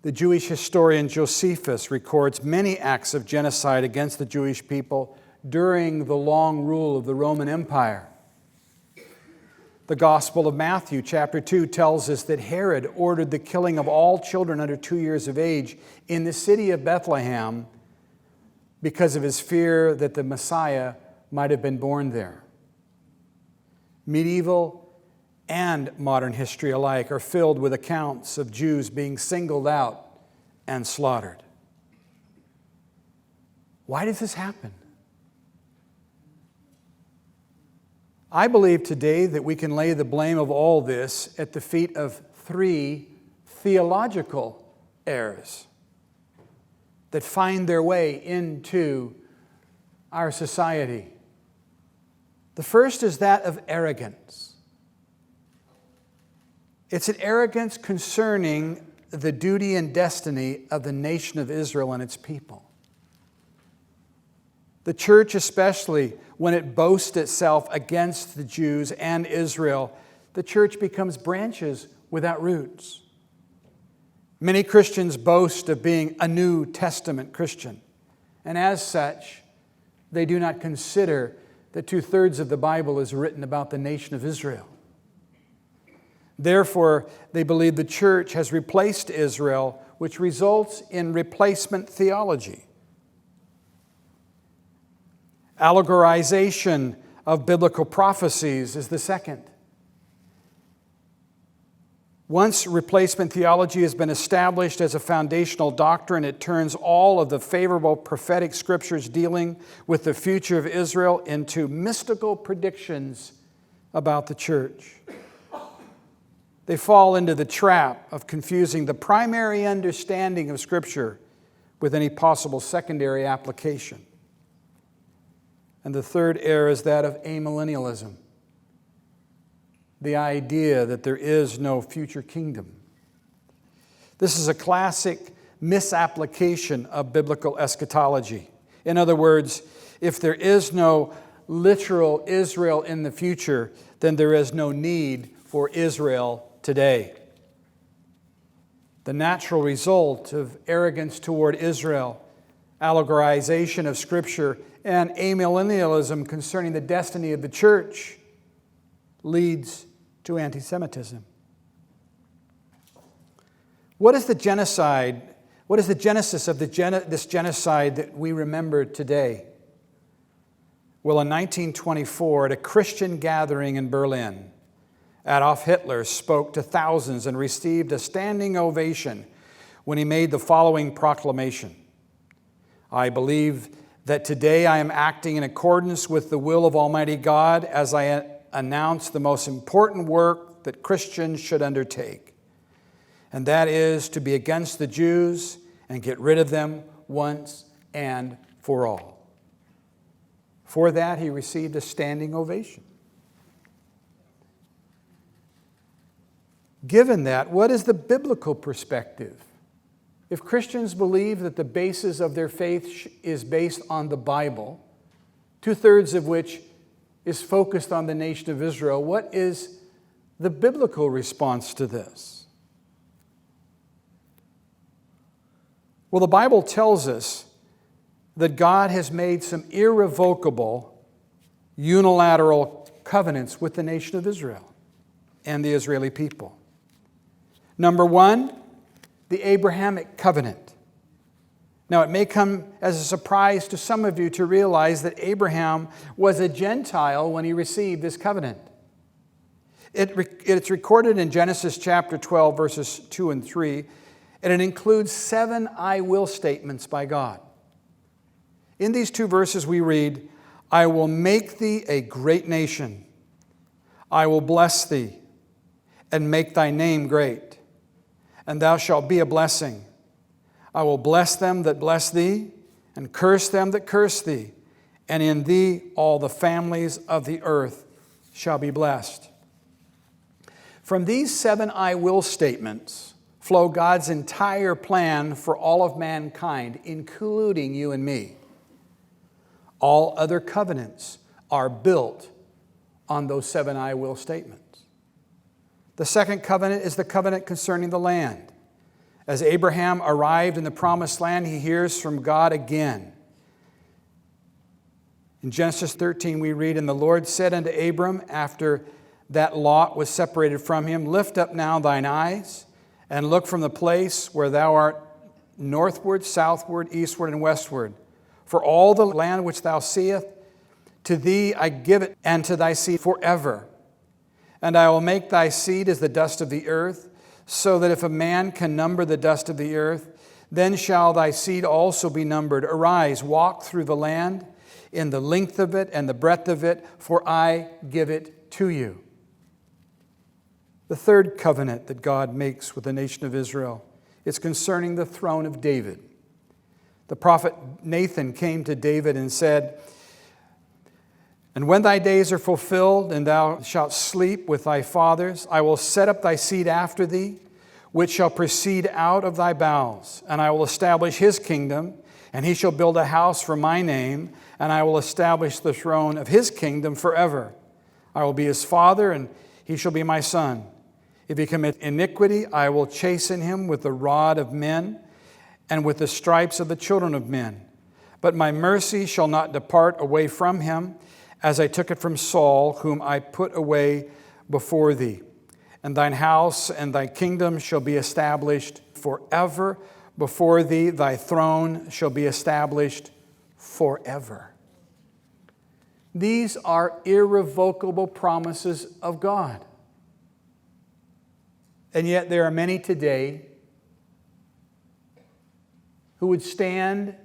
The Jewish historian Josephus records many acts of genocide against the Jewish people during the long rule of the Roman Empire. The Gospel of Matthew, chapter 2, tells us that Herod ordered the killing of all children under 2 years of age in the city of Bethlehem because of his fear that the Messiah might have been born there. Medieval and modern history alike are filled with accounts of Jews being singled out and slaughtered. Why does this happen? I believe today that we can lay the blame of all this at the feet of 3 theological errors that find their way into our society. The first is that of arrogance. It's an arrogance concerning the duty and destiny of the nation of Israel and its people. The church, especially when it boasts itself against the Jews and Israel, the church becomes branches without roots. Many Christians boast of being a New Testament Christian, and as such, they do not consider that 2/3 of the Bible is written about the nation of Israel. Therefore, they believe the church has replaced Israel, which results in replacement theology. Allegorization of biblical prophecies is the second. Once replacement theology has been established as a foundational doctrine, it turns all of the favorable prophetic scriptures dealing with the future of Israel into mystical predictions about the church. They fall into the trap of confusing the primary understanding of Scripture with any possible secondary application. And the third error is that of amillennialism, the idea that there is no future kingdom. This is a classic misapplication of biblical eschatology. In other words, if there is no literal Israel in the future, then there is no need for Israel today. The natural result of arrogance toward Israel, allegorization of Scripture, and amillennialism concerning the destiny of the church leads to anti-Semitism. What is the genocide? What is the genesis of this genocide that we remember today? Well, in 1924, at a Christian gathering in Berlin, Adolf Hitler spoke to thousands and received a standing ovation when he made the following proclamation: "I believe that today I am acting in accordance with the will of Almighty God as I announce the most important work that Christians should undertake, and that is to be against the Jews and get rid of them once and for all." For that, he received a standing ovation. Given that, what is the biblical perspective? If Christians believe that the basis of their faith is based on the Bible, 2/3 of which is focused on the nation of Israel, what is the biblical response to this? Well, the Bible tells us that God has made some irrevocable, unilateral covenants with the nation of Israel and the Israeli people. Number one, the Abrahamic covenant. Now, it may come as a surprise to some of you to realize that Abraham was a Gentile when he received this covenant. It's recorded in Genesis chapter 12, verses 2 and 3, and it includes 7 I will statements by God. In these 2 verses we read, "I will make thee a great nation. I will bless thee and make thy name great. And thou shalt be a blessing. I will bless them that bless thee, and curse them that curse thee. And in thee all the families of the earth shall be blessed." From these 7 I will statements flow God's entire plan for all of mankind, including you and me. All other covenants are built on those 7 I will statements. The second covenant is the covenant concerning the land. As Abraham arrived in the promised land, he hears from God again. In Genesis 13, we read, "And the Lord said unto Abram, after that Lot was separated from him, Lift up now thine eyes, and look from the place where thou art northward, southward, eastward, and westward. For all the land which thou seest, to thee I give it, and to thy seed forever. And I will make thy seed as the dust of the earth, so that if a man can number the dust of the earth, then shall thy seed also be numbered. Arise, walk through the land, in the length of it and the breadth of it, for I give it to you. The third covenant that God makes with the nation of Israel is concerning the throne of David. The prophet Nathan came to David and said, "And when thy days are fulfilled, and thou shalt sleep with thy fathers, I will set up thy seed after thee, which shall proceed out of thy bowels. And I will establish his kingdom, and he shall build a house for my name, and I will establish the throne of his kingdom forever. I will be his father, and he shall be my son. If he commit iniquity, I will chasten him with the rod of men and with the stripes of the children of men. But my mercy shall not depart away from him, as I took it from Saul, whom I put away before thee. And thine house and thy kingdom shall be established forever before thee. Thy throne shall be established forever." These are irrevocable promises of God. And yet there are many today who would stand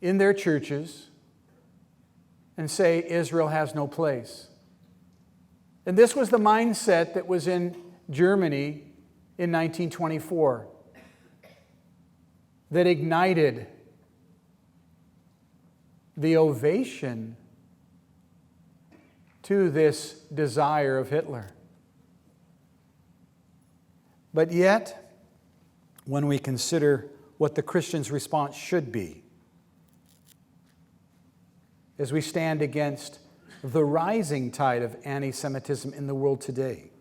in their churches and say Israel has no place. And this was the mindset that was in Germany in 1924 that ignited the ovation to this desire of Hitler. But yet, when we consider what the Christian's response should be, as we stand against the rising tide of anti-Semitism in the world today,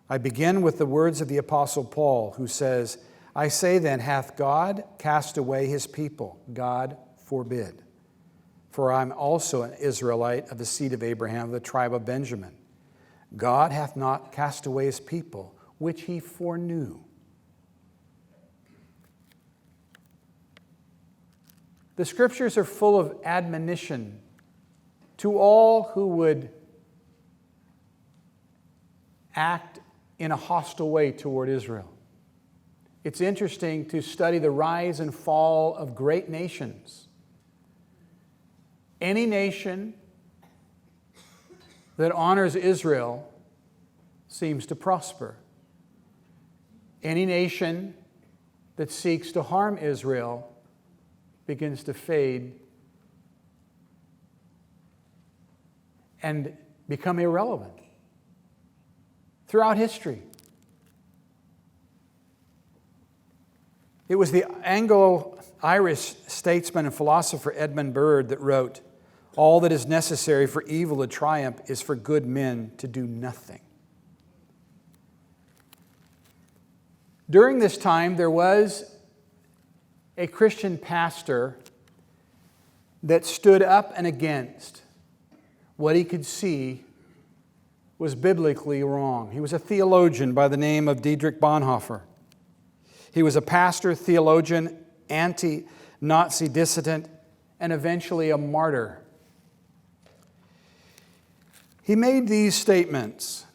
I begin with the words of the Apostle Paul, who says, "I say then, hath God cast away his people? God forbid. For I am also an Israelite of the seed of Abraham, of the tribe of Benjamin. God hath not cast away his people, which he foreknew." The scriptures are full of admonition to all who would act in a hostile way toward Israel. It's interesting to study the rise and fall of great nations. Any nation that honors Israel seems to prosper. Any nation that seeks to harm Israel begins to fade and become irrelevant throughout history. It was the Anglo-Irish statesman and philosopher Edmund Burke that wrote, "All that is necessary for evil to triumph is for good men to do nothing." During this time, there was a Christian pastor that stood up and against what he could see was biblically wrong. He was a theologian by the name of Dietrich Bonhoeffer. He was a pastor, theologian, anti-Nazi dissident, and eventually a martyr. He made these statements: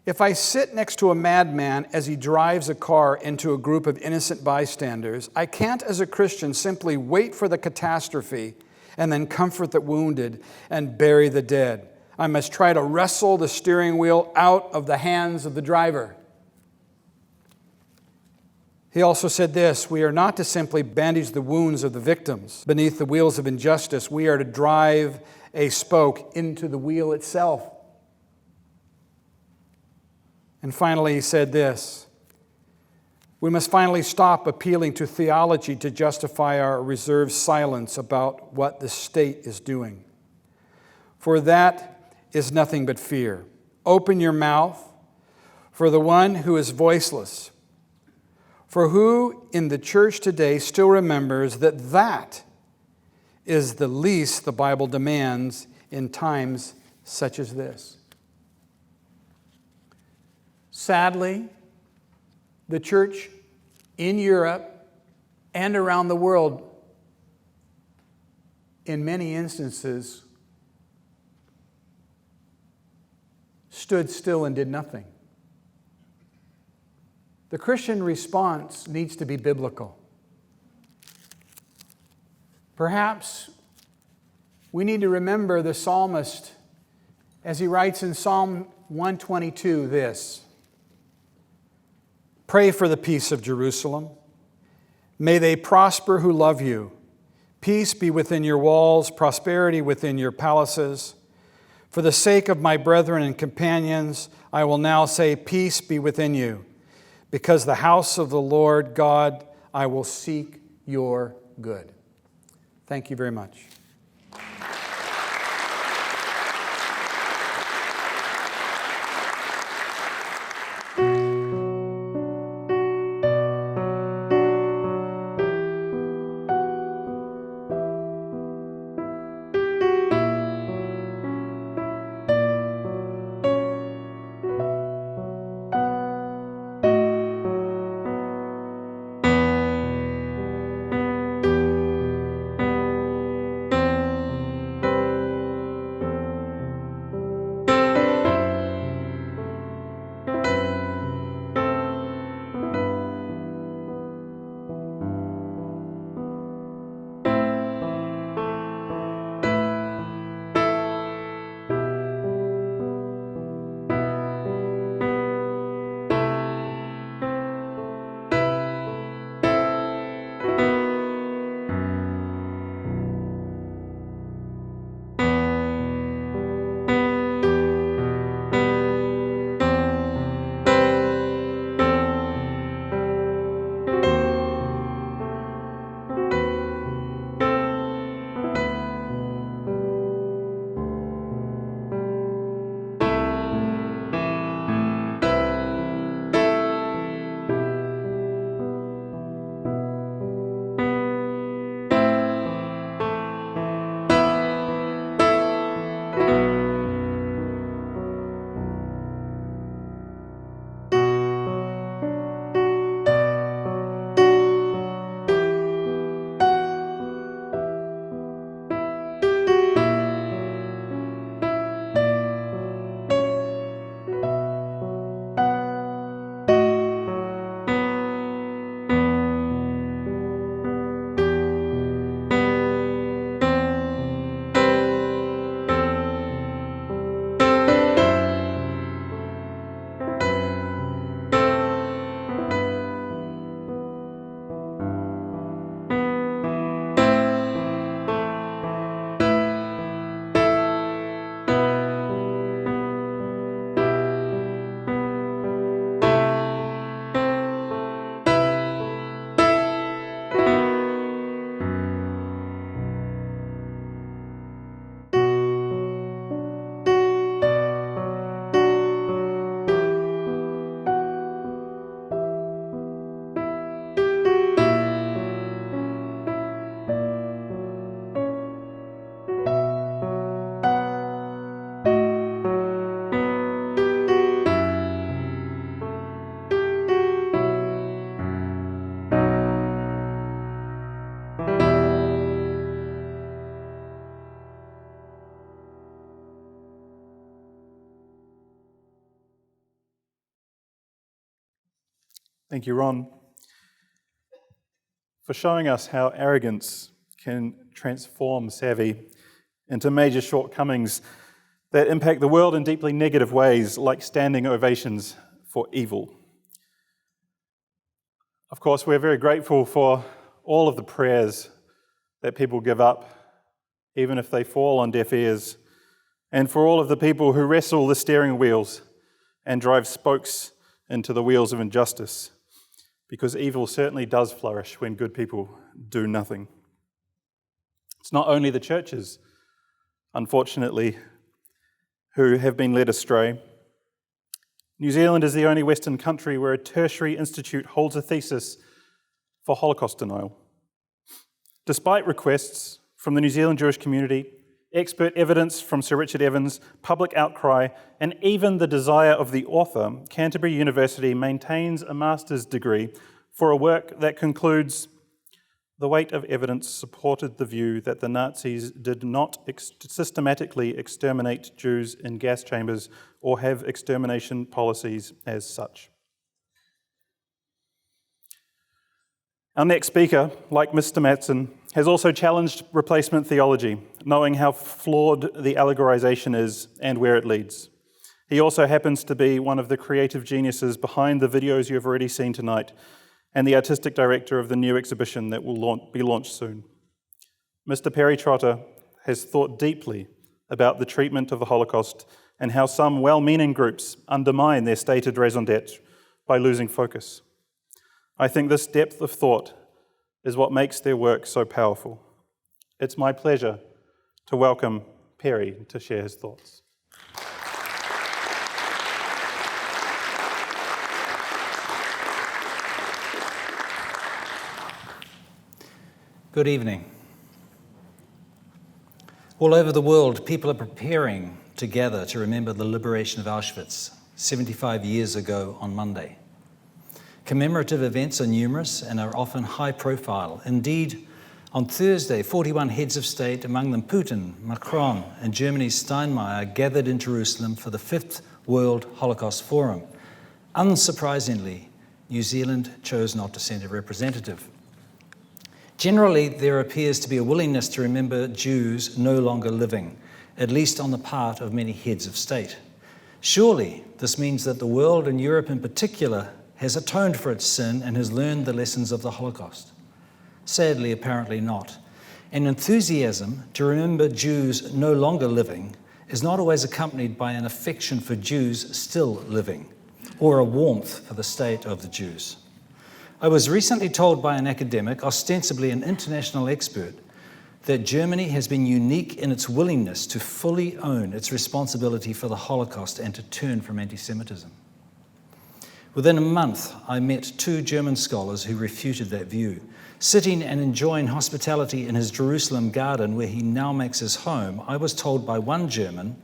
"If I sit next to a madman as he drives a car into a group of innocent bystanders, I can't, as a Christian, simply wait for the catastrophe and then comfort the wounded and bury the dead. I must try to wrestle the steering wheel out of the hands of the driver." He also said this: "We are not to simply bandage the wounds of the victims beneath the wheels of injustice. We are to drive a spoke into the wheel itself." And finally, he said this: "We must finally stop appealing to theology to justify our reserved silence about what the state is doing. For that is nothing but fear. Open your mouth for the one who is voiceless. For who in the church today still remembers that that is the least the Bible demands in times such as this?" Sadly, the church in Europe and around the world, in many instances, stood still and did nothing. The Christian response needs to be biblical. Perhaps we need to remember the psalmist as he writes in Psalm 122 this: "Pray for the peace of Jerusalem. May they prosper who love you. Peace be within your walls, prosperity within your palaces. For the sake of my brethren and companions, I will now say, peace be within you. Because the house of the Lord God, I will seek your good." Thank you very much. Thank you, Ron, for showing us how arrogance can transform savvy into major shortcomings that impact the world in deeply negative ways, like standing ovations for evil. Of course, we're very grateful for all of the prayers that people give up, even if they fall on deaf ears, and for all of the people who wrestle the steering wheels and drive spokes into the wheels of injustice, because evil certainly does flourish when good people do nothing. It's not only the churches, unfortunately, who have been led astray. New Zealand is the only Western country where a tertiary institute holds a thesis for Holocaust denial. Despite requests from the New Zealand Jewish community, expert evidence from Sir Richard Evans, public outcry, and even the desire of the author, Canterbury University maintains a master's degree for a work that concludes, "The weight of evidence supported the view that the Nazis did not systematically exterminate Jews in gas chambers or have extermination policies as such." Our next speaker, like Mr. Mattson, has also challenged replacement theology, knowing how flawed the allegorization is and where it leads. He also happens to be one of the creative geniuses behind the videos you've already seen tonight and the artistic director of the new exhibition that will be launched soon. Mr. Perry Trotter has thought deeply about the treatment of the Holocaust and how some well-meaning groups undermine their stated raison d'etre by losing focus. I think this depth of thought is what makes their work so powerful. It's my pleasure to welcome Perry to share his thoughts. Good evening. All over the world, people are preparing to gather to remember the liberation of Auschwitz 75 years ago on Monday. Commemorative events are numerous and are often high profile. Indeed, on Thursday, 41 heads of state, among them Putin, Macron, and Germany's Steinmeier, gathered in Jerusalem for the 5th World Holocaust Forum. Unsurprisingly, New Zealand chose not to send a representative. Generally, there appears to be a willingness to remember Jews no longer living, at least on the part of many heads of state. Surely, this means that the world, and Europe in particular, has atoned for its sin and has learned the lessons of the Holocaust. Sadly, apparently not. An enthusiasm to remember Jews no longer living is not always accompanied by an affection for Jews still living, or a warmth for the state of the Jews. I was recently told by an academic, ostensibly an international expert, that Germany has been unique in its willingness to fully own its responsibility for the Holocaust and to turn from anti-Semitism. Within a month, I met 2 German scholars who refuted that view. Sitting and enjoying hospitality in his Jerusalem garden, where he now makes his home, I was told by one German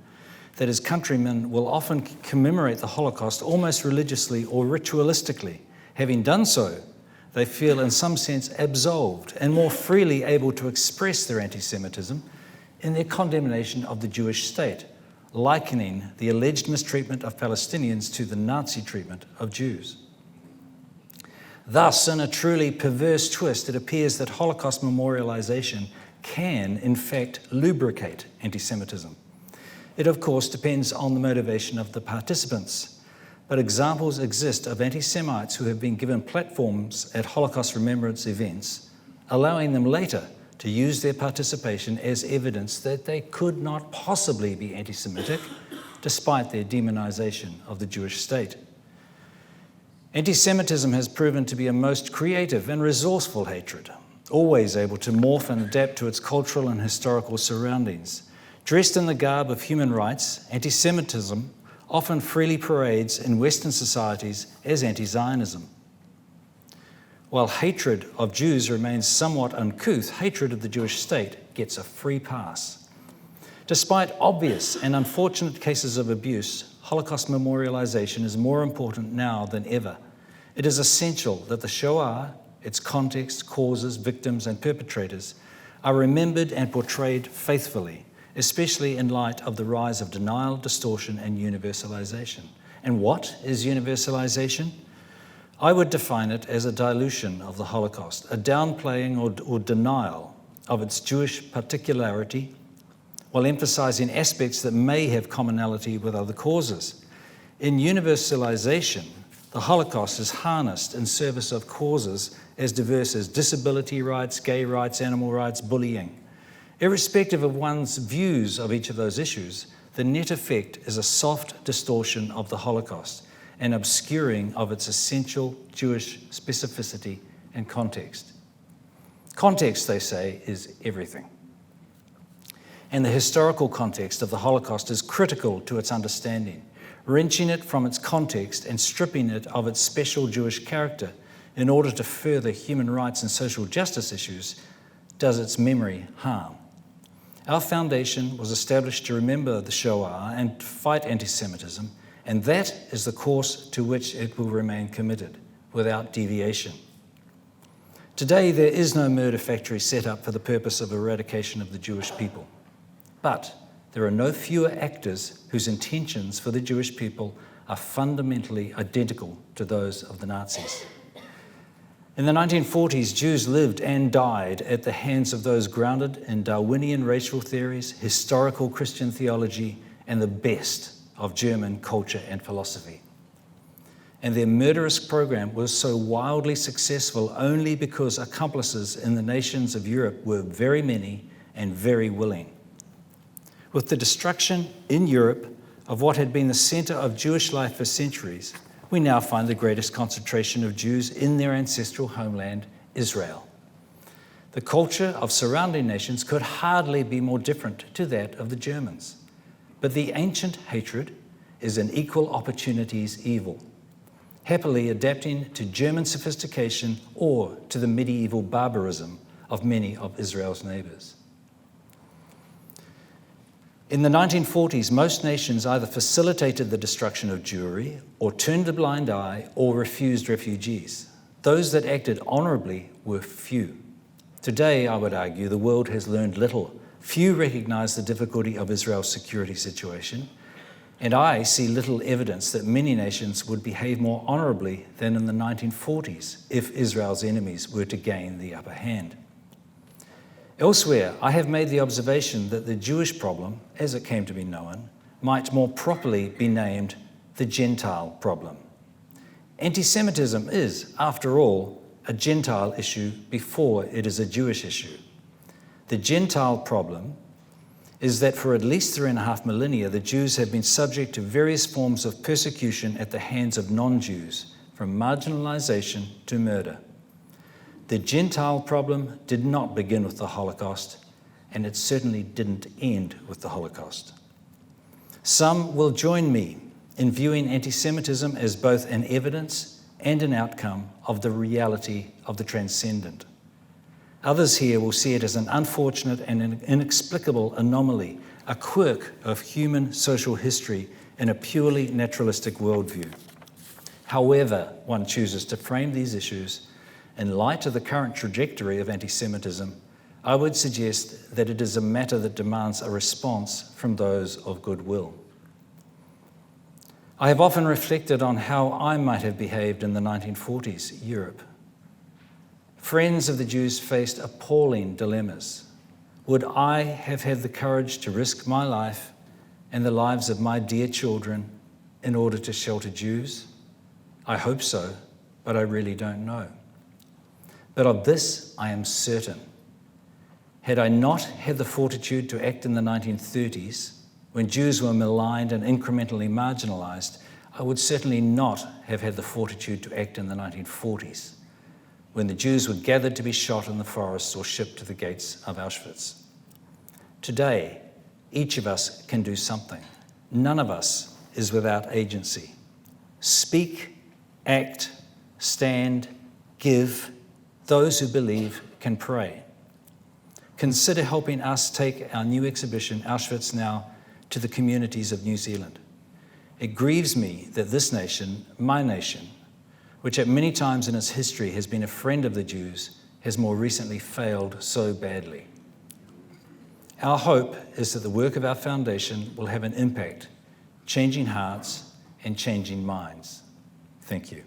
that his countrymen will often commemorate the Holocaust almost religiously or ritualistically. Having done so, they feel in some sense absolved and more freely able to express their anti-Semitism in their condemnation of the Jewish state, likening the alleged mistreatment of Palestinians to the Nazi treatment of Jews. Thus, in a truly perverse twist, it appears that Holocaust memorialization can, in fact, lubricate anti-Semitism. It, of course, depends on the motivation of the participants. But examples exist of anti-Semites who have been given platforms at Holocaust remembrance events, allowing them later to use their participation as evidence that they could not possibly be anti-Semitic, despite their demonization of the Jewish state. Anti-Semitism has proven to be a most creative and resourceful hatred, always able to morph and adapt to its cultural and historical surroundings. Dressed in the garb of human rights, anti-Semitism often freely parades in Western societies as anti-Zionism. While hatred of Jews remains somewhat uncouth, hatred of the Jewish state gets a free pass. Despite obvious and unfortunate cases of abuse, Holocaust memorialization is more important now than ever. It is essential that the Shoah, its context, causes, victims, and perpetrators are remembered and portrayed faithfully, especially in light of the rise of denial, distortion, and universalization. And what is universalization? I would define it as a dilution of the Holocaust, a downplaying or denial of its Jewish particularity, while emphasizing aspects that may have commonality with other causes. In universalization, the Holocaust is harnessed in service of causes as diverse as disability rights, gay rights, animal rights, bullying. Irrespective of one's views of each of those issues, the net effect is a soft distortion of the Holocaust, an obscuring of its essential Jewish specificity and context. Context, they say, is everything. And the historical context of the Holocaust is critical to its understanding. Wrenching it from its context and stripping it of its special Jewish character in order to further human rights and social justice issues does its memory harm. Our foundation was established to remember the Shoah and fight anti-Semitism, and that is the course to which it will remain committed, without deviation. Today, there is no murder factory set up for the purpose of eradication of the Jewish people. But there are no fewer actors whose intentions for the Jewish people are fundamentally identical to those of the Nazis. In the 1940s, Jews lived and died at the hands of those grounded in Darwinian racial theories, historical Christian theology, and the best of German culture and philosophy. And their murderous program was so wildly successful only because accomplices in the nations of Europe were very many and very willing. With the destruction in Europe of what had been the center of Jewish life for centuries, we now find the greatest concentration of Jews in their ancestral homeland, Israel. The culture of surrounding nations could hardly be more different to that of the Germans. But the ancient hatred is an equal opportunities evil, happily adapting to German sophistication or to the medieval barbarism of many of Israel's neighbors. In the 1940s, most nations either facilitated the destruction of Jewry or turned a blind eye or refused refugees. Those that acted honorably were few. Today, I would argue, the world has learned little. Few recognize the difficulty of Israel's security situation, and I see little evidence that many nations would behave more honorably than in the 1940s if Israel's enemies were to gain the upper hand. Elsewhere, I have made the observation that the Jewish problem, as it came to be known, might more properly be named the Gentile problem. Anti-Semitism is, after all, a Gentile issue before it is a Jewish issue. The Gentile problem is that for at least 3.5 millennia, the Jews have been subject to various forms of persecution at the hands of non-Jews, from marginalization to murder. The Gentile problem did not begin with the Holocaust, and it certainly didn't end with the Holocaust. Some will join me in viewing anti-Semitism as both an evidence and an outcome of the reality of the transcendent. Others here will see it as an unfortunate and an inexplicable anomaly, a quirk of human social history in a purely naturalistic worldview. However one chooses to frame these issues, in light of the current trajectory of anti-Semitism, I would suggest that it is a matter that demands a response from those of goodwill. I have often reflected on how I might have behaved in the 1940s Europe. Friends of the Jews faced appalling dilemmas. Would I have had the courage to risk my life and the lives of my dear children in order to shelter Jews? I hope so, but I really don't know. But of this I am certain. Had I not had the fortitude to act in the 1930s, when Jews were maligned and incrementally marginalized, I would certainly not have had the fortitude to act in the 1940s, when the Jews were gathered to be shot in the forests or shipped to the gates of Auschwitz. Today, each of us can do something. None of us is without agency. Speak, act, stand, give. Those who believe can pray. Consider helping us take our new exhibition, Auschwitz Now, to the communities of New Zealand. It grieves me that this nation, my nation, which at many times in its history has been a friend of the Jews, has more recently failed so badly. Our hope is that the work of our foundation will have an impact, changing hearts and changing minds. Thank you.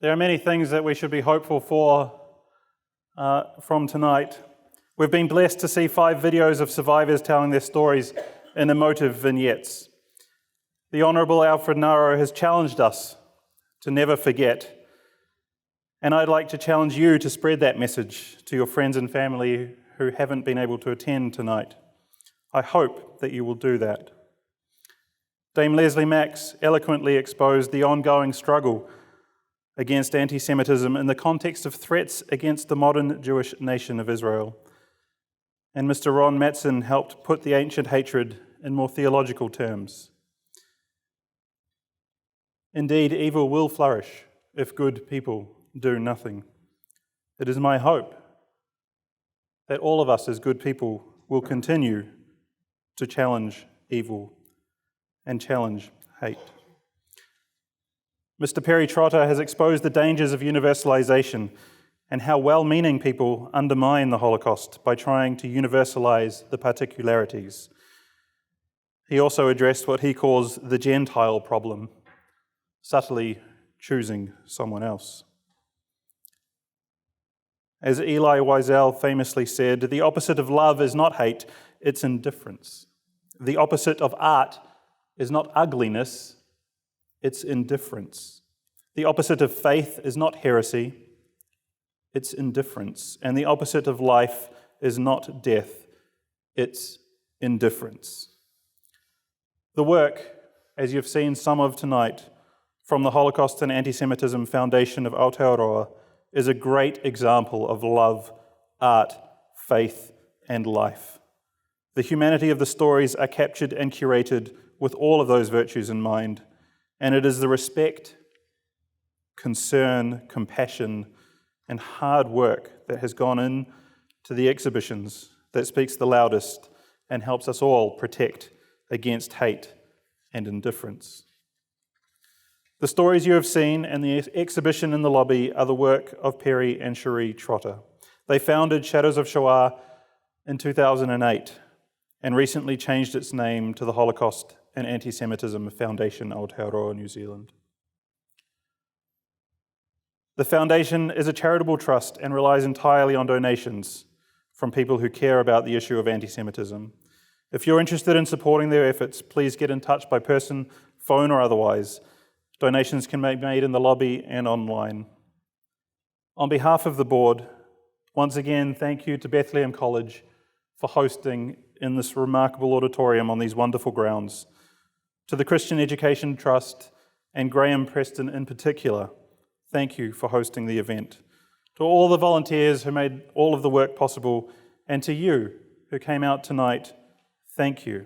There are many things that we should be hopeful for from tonight. We've been blessed to see 5 videos of survivors telling their stories in emotive vignettes. The Honourable Alfred Naro has challenged us to never forget, and I'd like to challenge you to spread that message to your friends and family who haven't been able to attend tonight. I hope that you will do that. Dame Leslie Max eloquently exposed the ongoing struggle against anti-Semitism in the context of threats against the modern Jewish nation of Israel. And Mr. Ron Mattson helped put the ancient hatred in more theological terms. Indeed, evil will flourish if good people do nothing. It is my hope that all of us as good people will continue to challenge evil and challenge hate. Mr. Perry Trotter has exposed the dangers of universalization and how well-meaning people undermine the Holocaust by trying to universalize the particularities. He also addressed what he calls the Gentile problem, subtly choosing someone else. As Elie Wiesel famously said, the opposite of love is not hate, it's indifference. The opposite of art is not ugliness, it's indifference. The opposite of faith is not heresy, it's indifference. And the opposite of life is not death, it's indifference. The work, as you've seen some of tonight, from the Holocaust and Anti-Semitism Foundation of Aotearoa is a great example of love, art, faith, and life. The humanity of the stories are captured and curated with all of those virtues in mind, and it is the respect, concern, compassion, and hard work that has gone into the exhibitions that speaks the loudest and helps us all protect against hate and indifference. The stories you have seen and the exhibition in the lobby are the work of Perry and Cherie Trotter. They founded Shadows of Shoah in 2008 and recently changed its name to the Holocaust and Anti-Semitism Foundation Aotearoa, New Zealand. The foundation is a charitable trust and relies entirely on donations from people who care about the issue of anti-Semitism. If you're interested in supporting their efforts, please get in touch by person, phone or otherwise. Donations can be made in the lobby and online. On behalf of the board, once again, thank you to Bethlehem College for hosting in this remarkable auditorium on these wonderful grounds. To the Christian Education Trust and Graham Preston in particular, thank you for hosting the event. To all the volunteers who made all of the work possible, and to you who came out tonight, thank you.